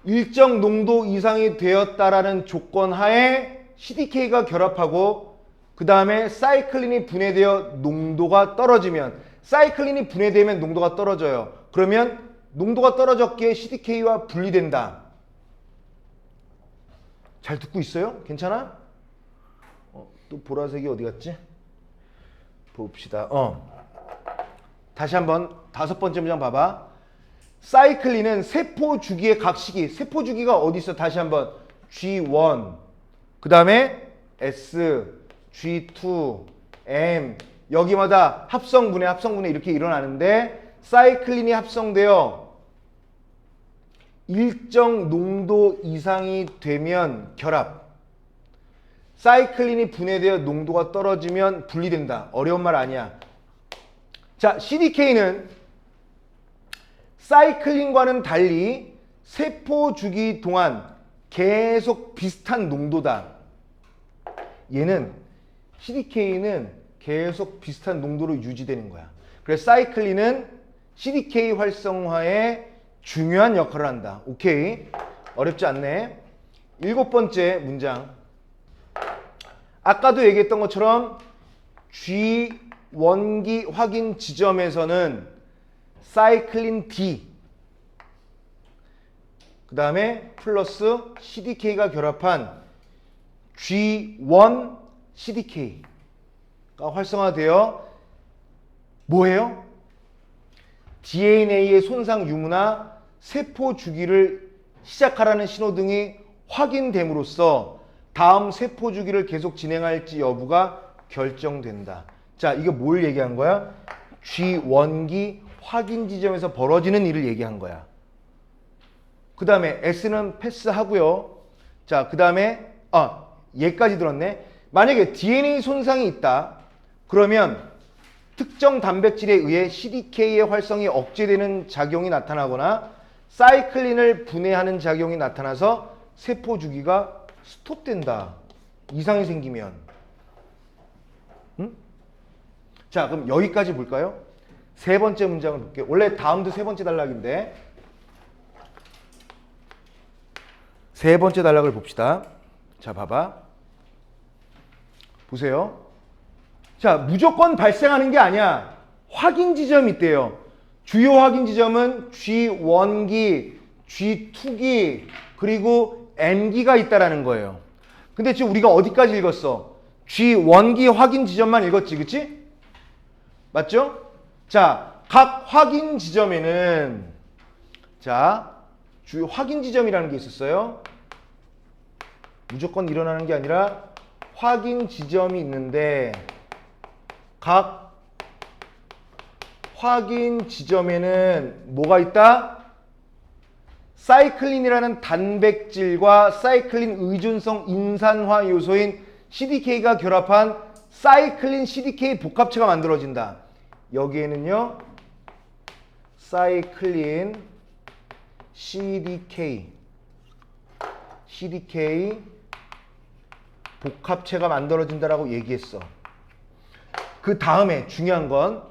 일정 농도 이상이 되었다라는 조건 하에 CDK가 결합하고 그 다음에 사이클린이 분해되어 농도가 떨어지면 사이클린이 분해되면 농도가 떨어져요. 그러면 농도가 떨어졌기에 CDK와 분리된다. 잘 듣고 있어요? 괜찮아? 또 보라색이 어디 갔지? 봅시다. 다시 한번 5번째 문장 봐봐. 사이클린은 세포 주기의 각 시기. 세포 주기가 어디 있어? 다시 한번 G1, 그 다음에 S, G2, M, 여기마다 합성분해 이렇게 일어나는데, 사이클린이 합성되어 일정 농도 이상이 되면 결합, 사이클린이 분해되어 농도가 떨어지면 분리된다. 어려운 말 아니야. 자, CDK는 사이클린과는 달리 세포 주기 동안 계속 비슷한 농도다. 얘는 CDK는 계속 비슷한 농도로 유지되는 거야. 그래서 사이클린은 CDK 활성화에 중요한 역할을 한다. 오케이. 어렵지 않네. 7번째 문장. 아까도 얘기했던 것처럼 G1기 확인 지점에서는 사이클린 D, 그 다음에 플러스 CDK가 결합한 G1 CDK가 활성화되어 뭐예요? DNA의 손상 유무나 세포 주기를 시작하라는 신호등이 확인됨으로써 다음 세포 주기를 계속 진행할지 여부가 결정된다. 자, 이게 뭘 얘기한 거야? G1기 확인 지점에서 벌어지는 일을 얘기한 거야. 그 다음에 S는 패스하고요. 자, 그 다음에 얘까지 들었네. 만약에 DNA 손상이 있다. 그러면 특정 단백질에 의해 CDK의 활성이 억제되는 작용이 나타나거나 사이클린을 분해하는 작용이 나타나서 세포 주기가 스톱된다. 이상이 생기면. 응? 자, 그럼 여기까지 볼까요? 3번째 문장을 볼게요. 원래 다음도 3번째 단락인데 3번째 단락을 봅시다. 자, 봐봐. 보세요. 자, 무조건 발생하는 게 아니야. 확인 지점이 있대요. 주요 확인 지점은 G1기, G2기, 그리고 N기가 있다라는 거예요. 근데 지금 우리가 어디까지 읽었어? G1기 확인 지점만 읽었지, 그치? 맞죠? 자, 각 확인 지점에는 자, 주요 확인 지점이라는 게 있었어요. 무조건 일어나는 게 아니라 확인 지점이 있는데 각 확인 지점에는 뭐가 있다? 사이클린이라는 단백질과 사이클린 의존성 인산화 요소인 CDK가 결합한 사이클린 CDK 복합체가 만들어진다. 여기에는요, 사이클린 CDK 복합체가 만들어진다라고 얘기했어. 그 다음에 중요한 건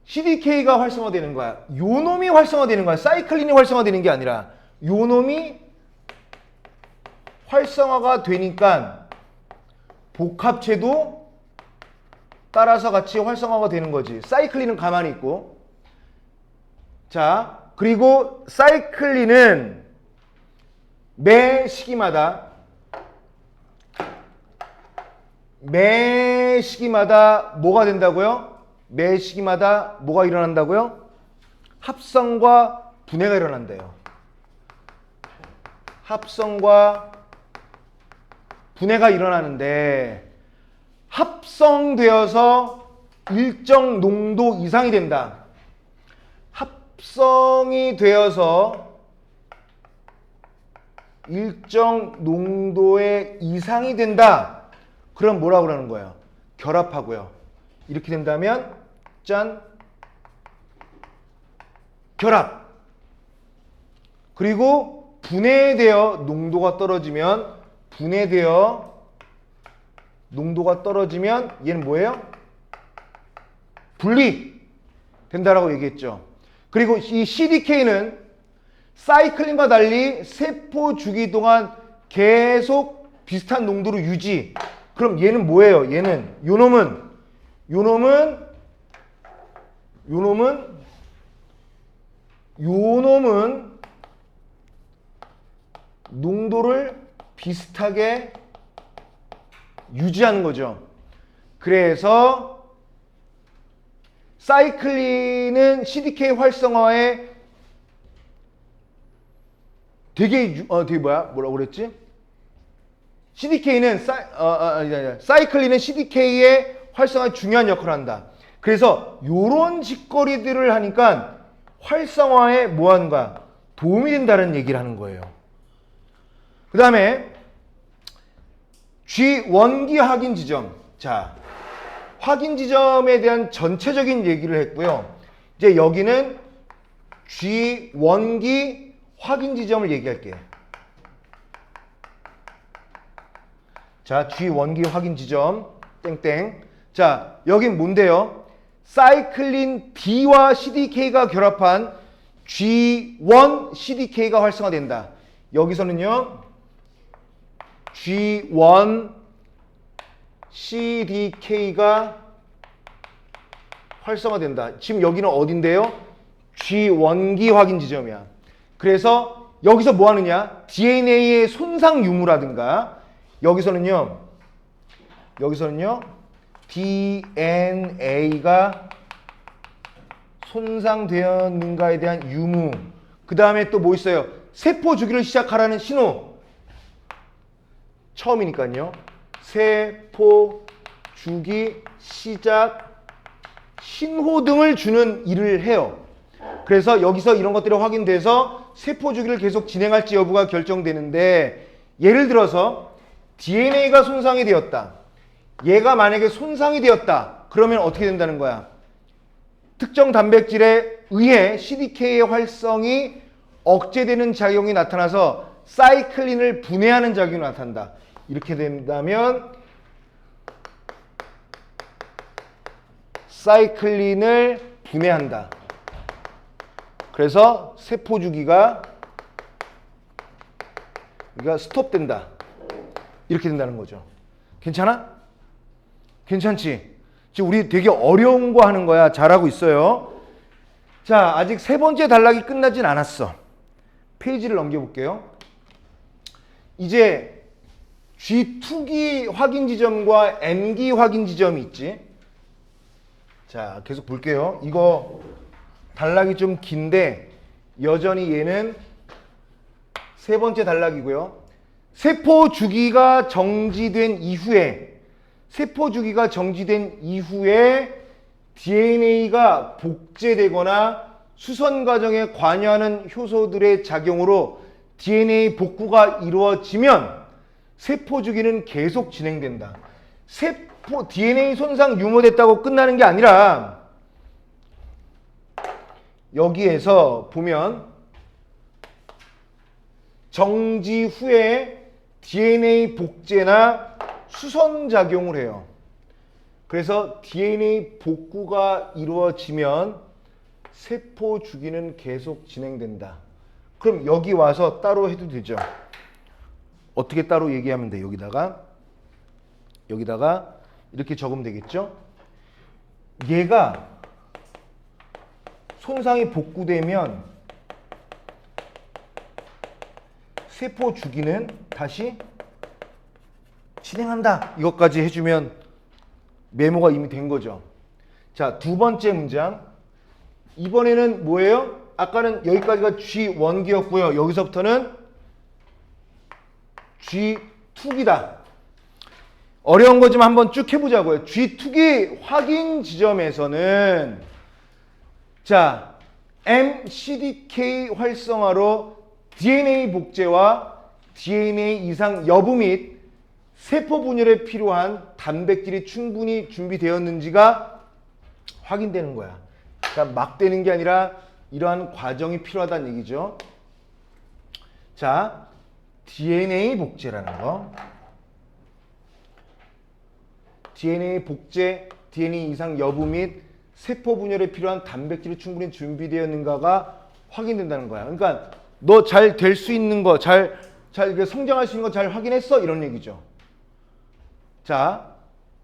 CDK가 활성화되는 거야. 요놈이 활성화되는 거야. 사이클린이 활성화되는 게 아니라 요놈이 활성화가 되니까 복합체도 따라서 같이 활성화가 되는 거지. 사이클린은 가만히 있고. 자, 그리고 사이클린은 매 시기마다 뭐가 된다고요? 매 시기마다 뭐가 일어난다고요? 합성과 분해가 일어난대요. 합성과 분해가 일어나는데 합성되어서 일정 농도 이상이 된다. 합성이 되어서 일정 농도의 이상이 된다. 그럼 뭐라고 그러는 거예요? 결합하고요. 이렇게 된다면 짠, 결합. 그리고 분해되어 농도가 떨어지면 얘는 뭐예요? 분리 된다라고 얘기했죠. 그리고 이 CDK는 사이클린과 달리 세포 주기 동안 계속 비슷한 농도로 유지. 그럼 얘는 뭐예요? 얘는 요놈은 농도를 비슷하게 유지하는 거죠. 그래서 사이클린은 CDK 활성화에 되게 뭐라고 그랬지? CDK는 사이클린은 CDK의 활성화에 중요한 역할을 한다. 그래서 요런 짓거리들을 하니까 활성화에 뭐 하는 거야? 도움이 된다는 얘기를 하는 거예요. 그 다음에 G 원기 확인 지점. 자, 확인 지점에 대한 전체적인 얘기를 했고요. 이제 여기는 G 원기 확인 지점을 얘기할게요. 자, G 원기 확인 지점 땡땡. 자, 여긴 뭔데요? 사이클린 D와 CDK가 결합한 G1 CDK가 활성화된다. 여기서는요, G1 CDK가 활성화된다. 지금 여기는 어딘데요? G1기 확인 지점이야. 그래서 여기서 뭐 하느냐? DNA의 손상 유무라든가 여기서는요 DNA가 손상되었는가에 대한 유무. 그 다음에 또 뭐 있어요? 세포 주기를 시작하라는 신호. 처음이니까요. 세포 주기 시작 신호 등을 주는 일을 해요. 그래서 여기서 이런 것들이 확인돼서 세포 주기를 계속 진행할지 여부가 결정되는데, 예를 들어서 DNA가 손상이 되었다. 얘가 만약에 손상이 되었다. 그러면 어떻게 된다는 거야? 특정 단백질에 의해 CDK의 활성이 억제되는 작용이 나타나서 사이클린을 분해하는 작용이 나타난다. 이렇게 된다면 사이클린을 분해한다. 그래서 세포 주기가 스톱된다. 이렇게 된다는 거죠. 괜찮아? 괜찮지? 지금 우리 되게 어려운 거 하는 거야. 잘하고 있어요. 자, 아직 세 번째 단락이 끝나진 않았어. 페이지를 넘겨볼게요. 이제 G2기 확인 지점과 M기 확인 지점이 있지. 자, 계속 볼게요. 이거 단락이 좀 긴데 여전히 얘는 세 번째 단락이고요. 세포 주기가 정지된 이후에 DNA가 복제되거나 수선 과정에 관여하는 효소들의 작용으로 DNA 복구가 이루어지면 세포 주기는 계속 진행된다. DNA 손상 유무됐다고 끝나는 게 아니라 여기에서 보면 정지 후에 DNA 복제나 수선 작용을 해요. 그래서 DNA 복구가 이루어지면 세포 주기는 계속 진행된다. 그럼 여기 와서 따로 해도 되죠. 어떻게 따로 얘기하면 돼? 여기다가 이렇게 적으면 되겠죠. 얘가 손상이 복구되면 세포 주기는 다시 진행한다. 이것까지 해주면 메모가 이미 된 거죠. 자, 두 번째 문장. 이번에는 뭐예요? 아까는 여기까지가 G1기였고요. 여기서부터는 G2기다. 어려운 거 좀 한번 쭉 해보자고요. G2기 확인 지점에서는 자, MCDK 활성화로 DNA 복제와 DNA 이상 여부 및 세포 분열에 필요한 단백질이 충분히 준비되었는지가 확인되는 거야. 그러니까 막 되는 게 아니라 이러한 과정이 필요하다는 얘기죠. 자, DNA 복제라는 거. DNA 복제, DNA 이상 여부 및 세포 분열에 필요한 단백질이 충분히 준비되었는가가 확인된다는 거야. 그러니까 너 잘 될 수 있는 거, 잘 성장할 수 있는 거 잘 확인했어? 이런 얘기죠. 자,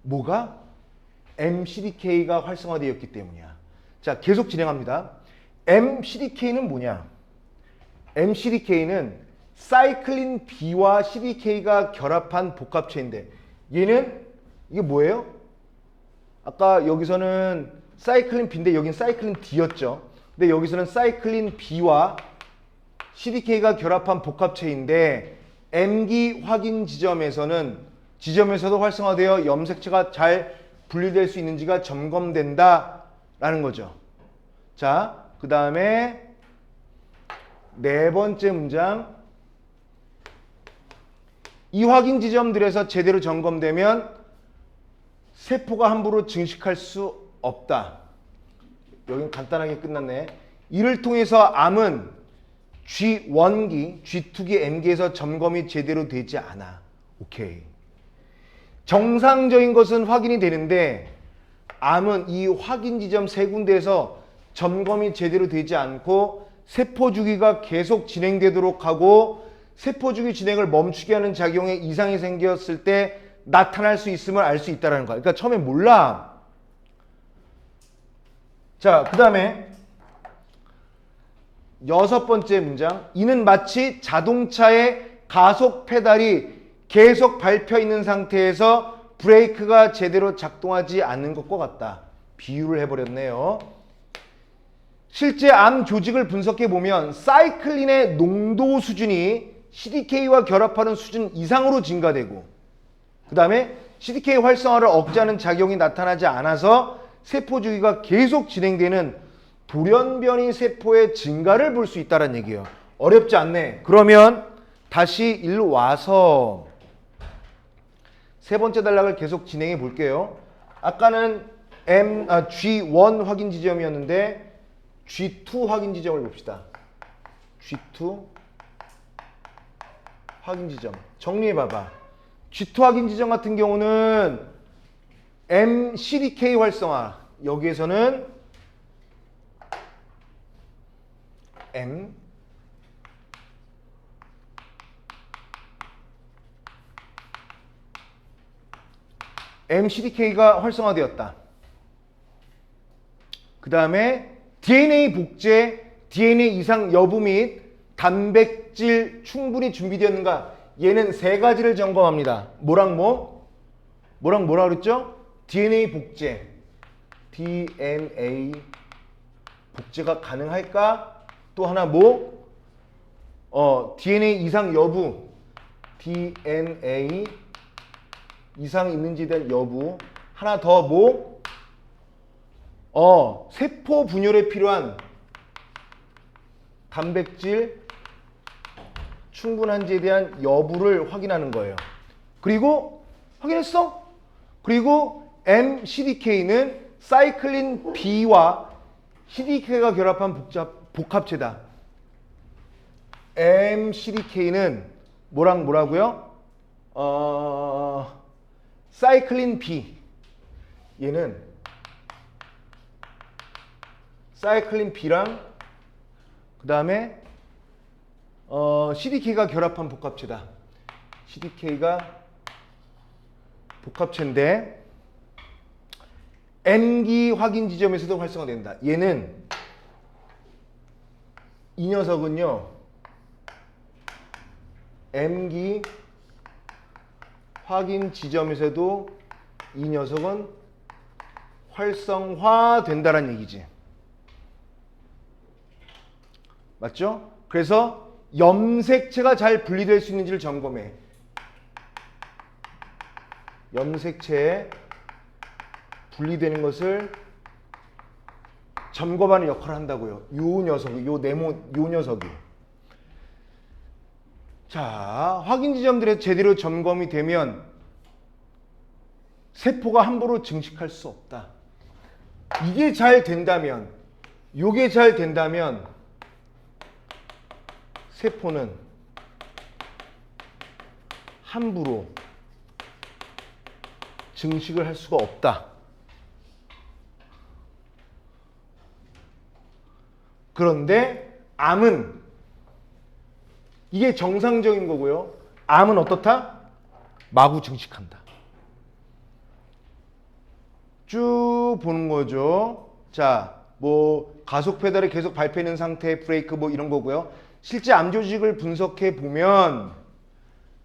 뭐가? MCDK가 활성화되었기 때문이야. 자, 계속 진행합니다. MCDK는 뭐냐? MCDK는 사이클린 B와 CDK가 결합한 복합체인데 얘는 이게 뭐예요? 아까 여기서는 사이클린 B인데 여긴 사이클린 D였죠. 근데 여기서는 사이클린 B와 CDK가 결합한 복합체인데 M기 확인 지점에서도 활성화되어 염색체가 잘 분리될 수 있는지가 점검된다라는 거죠. 자, 그 다음에 네 번째 문장. 이 확인 지점들에서 제대로 점검되면 세포가 함부로 증식할 수 없다. 여긴 간단하게 끝났네. 이를 통해서 암은 G1기, G2기, M기에서 점검이 제대로 되지 않아. 오케이. 정상적인 것은 확인이 되는데 암은 이 확인 지점 세 군데에서 점검이 제대로 되지 않고 세포 주기가 계속 진행되도록 하고 세포 주기 진행을 멈추게 하는 작용에 이상이 생겼을 때 나타날 수 있음을 알 수 있다는 거야. 그러니까 처음에 몰라. 자, 그 다음에 여섯 번째 문장. 이는 마치 자동차의 가속 페달이 계속 밟혀 있는 상태에서 브레이크가 제대로 작동하지 않는 것과 같다. 비유를 해버렸네요. 실제 암 조직을 분석해 보면 사이클린의 농도 수준이 CDK와 결합하는 수준 이상으로 증가되고 그 다음에 CDK 활성화를 억제하는 작용이 나타나지 않아서 세포 주기가 계속 진행되는 돌연변이 세포의 증가를 볼 수 있다는 얘기예요. 어렵지 않네. 그러면 다시 일로 와서 세 번째 단락을 계속 진행해 볼게요. 아까는 G1 확인 지점이었는데 G2 확인 지점을 봅시다. G2 확인 지점. 정리해 봐봐. G2 확인 지점 같은 경우는 MCDK 활성화. 여기에서는 MCDK가 활성화되었다. 그 다음에 DNA 복제, DNA 이상 여부 및 단백질 충분히 준비되었는가? 얘는 세 가지를 점검합니다. 뭐랑 뭐? 뭐랑 뭐라 그랬죠? DNA 복제. DNA 복제가 가능할까? 또 하나 뭐? DNA 이상 여부. DNA 이상 있는지에 대한 여부. 하나 더 뭐? 세포 분열에 필요한 단백질 충분한지에 대한 여부를 확인하는 거예요. 그리고 확인했어? 그리고 MCDK는 사이클린 B와 CDK가 결합한 복합체다. MCDK는 뭐랑 뭐라고요? 사이클린 B. 얘는 사이클린 B랑 그 다음에 CDK가 결합한 복합체다. CDK가 복합체인데 M기 확인 지점에서도 활성화된다. 얘는 이 녀석은요. M기 확인 지점에서도 이 녀석은 활성화된다는 얘기지. 맞죠? 그래서 염색체가 잘 분리될 수 있는지를 점검해. 염색체에 분리되는 것을 점검하는 역할을 한다고요. 요 녀석이, 요 녀석이. 자, 확인 지점들에 제대로 점검이 되면 세포가 함부로 증식할 수 없다. 이게 잘 된다면, 요게 잘 된다면 세포는 함부로 증식을 할 수가 없다. 그런데 암은 이게 정상적인 거고요. 암은 어떻다? 마구 증식한다. 쭉 보는 거죠. 자, 뭐 가속 페달이 계속 밟히는 상태의 브레이크 뭐 이런 거고요. 실제 암 조직을 분석해 보면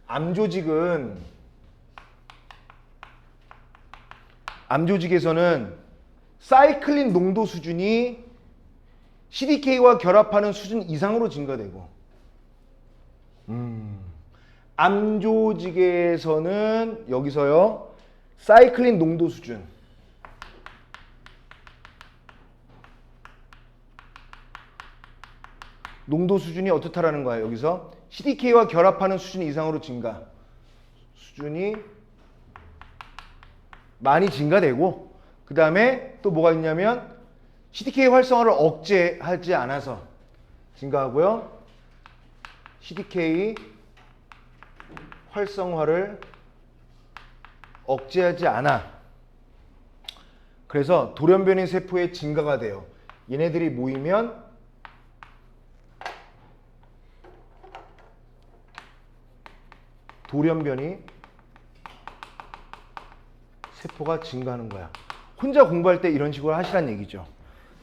암 조직에서는 사이클린 농도 수준이 CDK와 결합하는 수준 이상으로 증가되고 암 조직에서는 여기서요 사이클린 농도 수준이 어떻다라는 거예요. 여기서 CDK와 결합하는 수준 이상으로 수준이 많이 증가되고, 그 다음에 또 뭐가 있냐면 CDK 활성화를 억제하지 않아서 증가하고요. CDK 활성화를 억제하지 않아. 그래서 돌연변이 세포의 증가가 돼요. 얘네들이 모이면 돌연변이 세포가 증가하는 거야. 혼자 공부할 때 이런 식으로 하시란 얘기죠.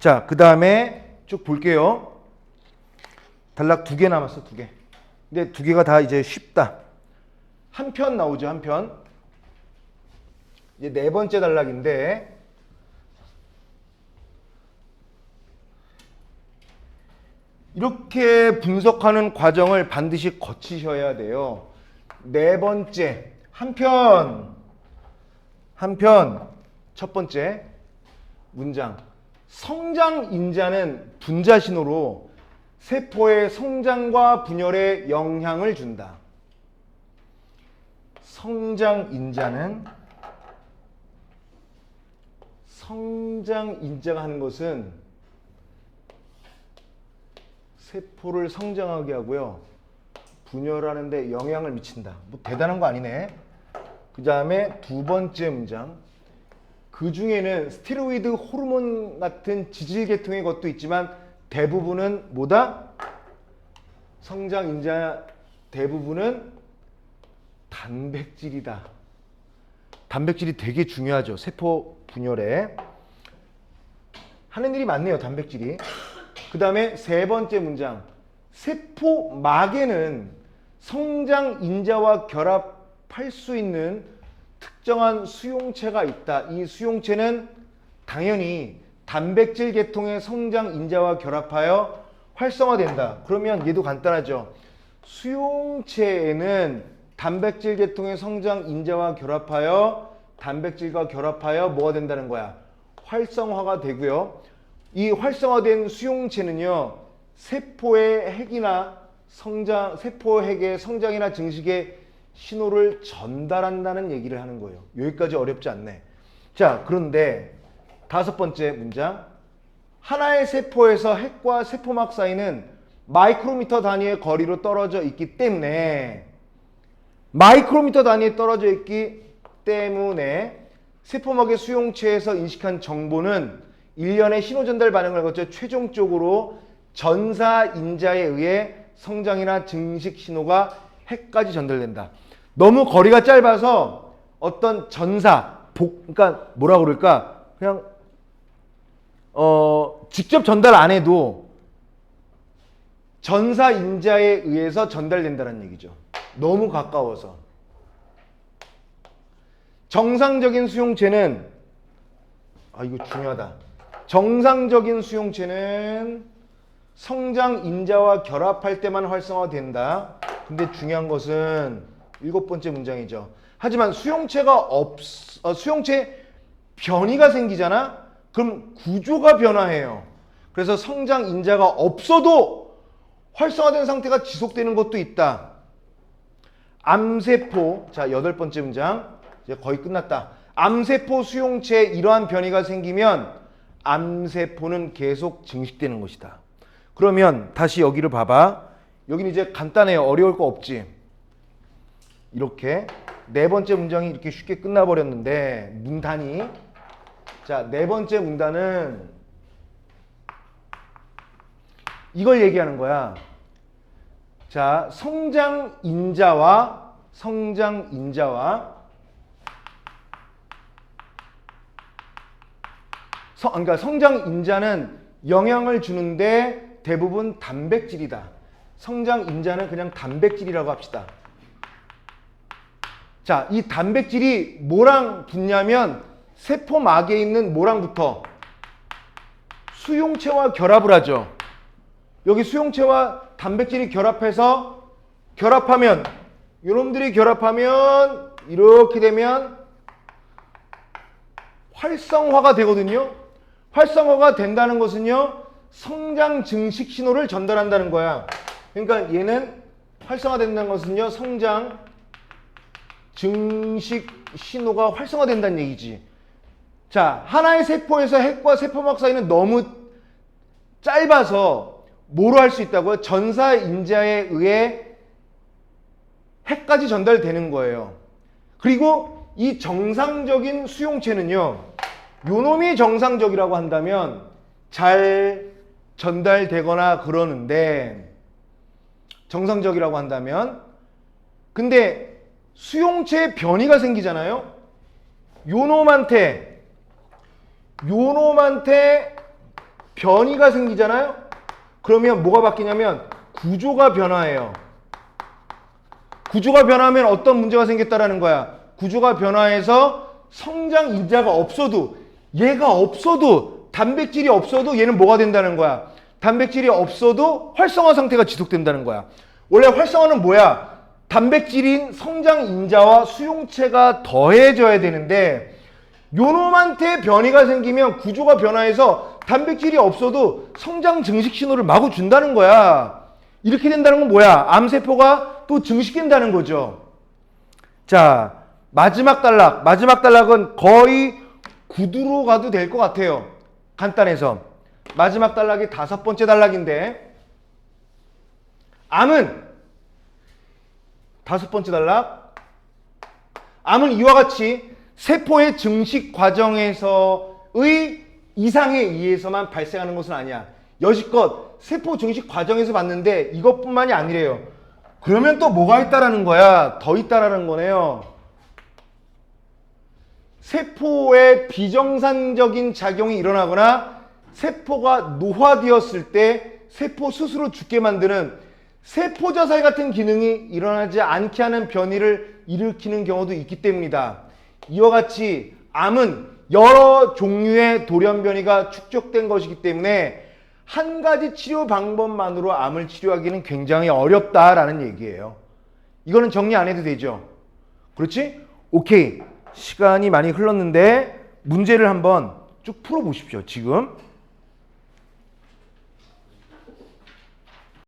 자, 그 다음에 쭉 볼게요. 단락 2개 남았어, 2개. 근데 2개가 다 이제 쉽다. 한 편 나오죠, 한 편. 이제 4번째 단락인데, 이렇게 분석하는 과정을 반드시 거치셔야 돼요. 4번째, 한 편, 첫 번째 문장. 성장 인자는 분자 신호로 세포의 성장과 분열에 영향을 준다. 성장 인자가 하는 것은 세포를 성장하게 하고요. 분열하는 데 영향을 미친다. 뭐 대단한 거 아니네. 그 다음에 2번째 문장. 그 중에는 스테로이드 호르몬 같은 지질 계통의 것도 있지만 대부분은 뭐다? 성장 인자 대부분은 단백질이다. 단백질이 되게 중요하죠. 세포 분열에. 하는 일이 많네요. 단백질이. 그 다음에 3번째 문장. 세포막에는 성장 인자와 결합할 수 있는 특정한 수용체가 있다. 이 수용체는 당연히 단백질 계통의 성장 인자와 결합하여 활성화된다. 그러면 얘도 간단하죠. 수용체에는 단백질 계통의 성장 인자와 결합하여 단백질과 결합하여 뭐가 된다는 거야? 활성화가 되고요. 이 활성화된 수용체는요. 세포의 핵의 성장이나 증식에 신호를 전달한다는 얘기를 하는 거예요. 여기까지 어렵지 않네. 자, 그런데 5번째 문장. 하나의 세포에서 핵과 세포막 사이는 마이크로미터 단위의 거리로 떨어져 있기 때문에 세포막의 수용체에서 인식한 정보는 일련의 신호 전달 반응을 거쳐 최종적으로 전사 인자에 의해 성장이나 증식 신호가 핵까지 전달된다. 너무 거리가 짧아서 어떤 그러니까 뭐라 그럴까? 그냥 직접 전달 안 해도 전사 인자에 의해서 전달된다는 얘기죠. 너무 가까워서. 정상적인 수용체는 이거 중요하다. 정상적인 수용체는 성장 인자와 결합할 때만 활성화된다. 근데 중요한 것은 7번째 문장이죠. 하지만 수용체 변이가 생기잖아? 그럼 구조가 변화해요. 그래서 성장 인자가 없어도 활성화된 상태가 지속되는 것도 있다. 암세포, 자 8번째 문장, 이제 거의 끝났다. 암세포 수용체에 이러한 변이가 생기면 암세포는 계속 증식되는 것이다. 그러면 다시 여기를 봐봐. 여기는 이제 간단해요. 어려울 거 없지. 이렇게 4번째 문장이 이렇게 쉽게 끝나버렸는데 문단이, 자 4번째 문단은 이걸 얘기하는 거야. 자, 성장 인자와 그러니까 성장 인자는 영향을 주는데 대부분 단백질이다. 성장 인자는 그냥 단백질이라고 합시다. 자, 이 단백질이 뭐랑 붙냐면 세포막에 있는 뭐랑 붙어? 수용체와 결합을 하죠. 여기 수용체와 단백질이 결합하면 이놈들이 결합하면 이렇게 되면 활성화가 되거든요. 활성화가 된다는 것은요, 성장 증식 신호를 전달한다는 거야. 그러니까 얘는 활성화된다는 것은요, 성장 증식 신호가 활성화된다는 얘기지. 자, 하나의 세포에서 핵과 세포막 사이는 너무 짧아서 뭐로 할 수 있다고요? 전사 인자에 의해 핵까지 전달되는 거예요. 그리고 이 정상적인 수용체는요, 요놈이 정상적이라고 한다면 잘 전달되거나 그러는데, 정상적이라고 한다면, 근데 수용체에 변이가 생기잖아요. 요놈한테 변이가 생기잖아요. 그러면 뭐가 바뀌냐면 구조가 변화해요. 구조가 변화하면 어떤 문제가 생겼다라는 거야. 구조가 변화해서 성장 인자가 없어도, 얘가 없어도, 단백질이 없어도 얘는 뭐가 된다는 거야. 단백질이 없어도 활성화 상태가 지속된다는 거야. 원래 활성화는 뭐야? 단백질인 성장 인자와 수용체가 더해져야 되는데, 요놈한테 변이가 생기면 구조가 변화해서 단백질이 없어도 성장 증식 신호를 마구 준다는 거야. 이렇게 된다는 건 뭐야? 암세포가 또 증식된다는 거죠. 자, 마지막 단락은 거의 구두로 가도 될 것 같아요. 간단해서. 마지막 단락이 5번째 단락인데, 암은 5번째 단락. 암은 이와 같이 세포의 증식 과정에서의 이상에 의해서만 발생하는 것은 아니야. 여지껏 세포 증식 과정에서 봤는데 이것뿐만이 아니래요. 그러면 또 뭐가 있다라는 거야? 더 있다라는 거네요. 세포에 비정상적인 작용이 일어나거나 세포가 노화되었을 때 세포 스스로 죽게 만드는 세포자살 같은 기능이 일어나지 않게 하는 변이를 일으키는 경우도 있기 때문이다. 이와 같이 암은 여러 종류의 돌연변이가 축적된 것이기 때문에 한 가지 치료 방법만으로 암을 치료하기는 굉장히 어렵다라는 얘기예요. 이거는 정리 안 해도 되죠? 그렇지? 오케이. 시간이 많이 흘렀는데 문제를 한번 쭉 풀어보십시오. 지금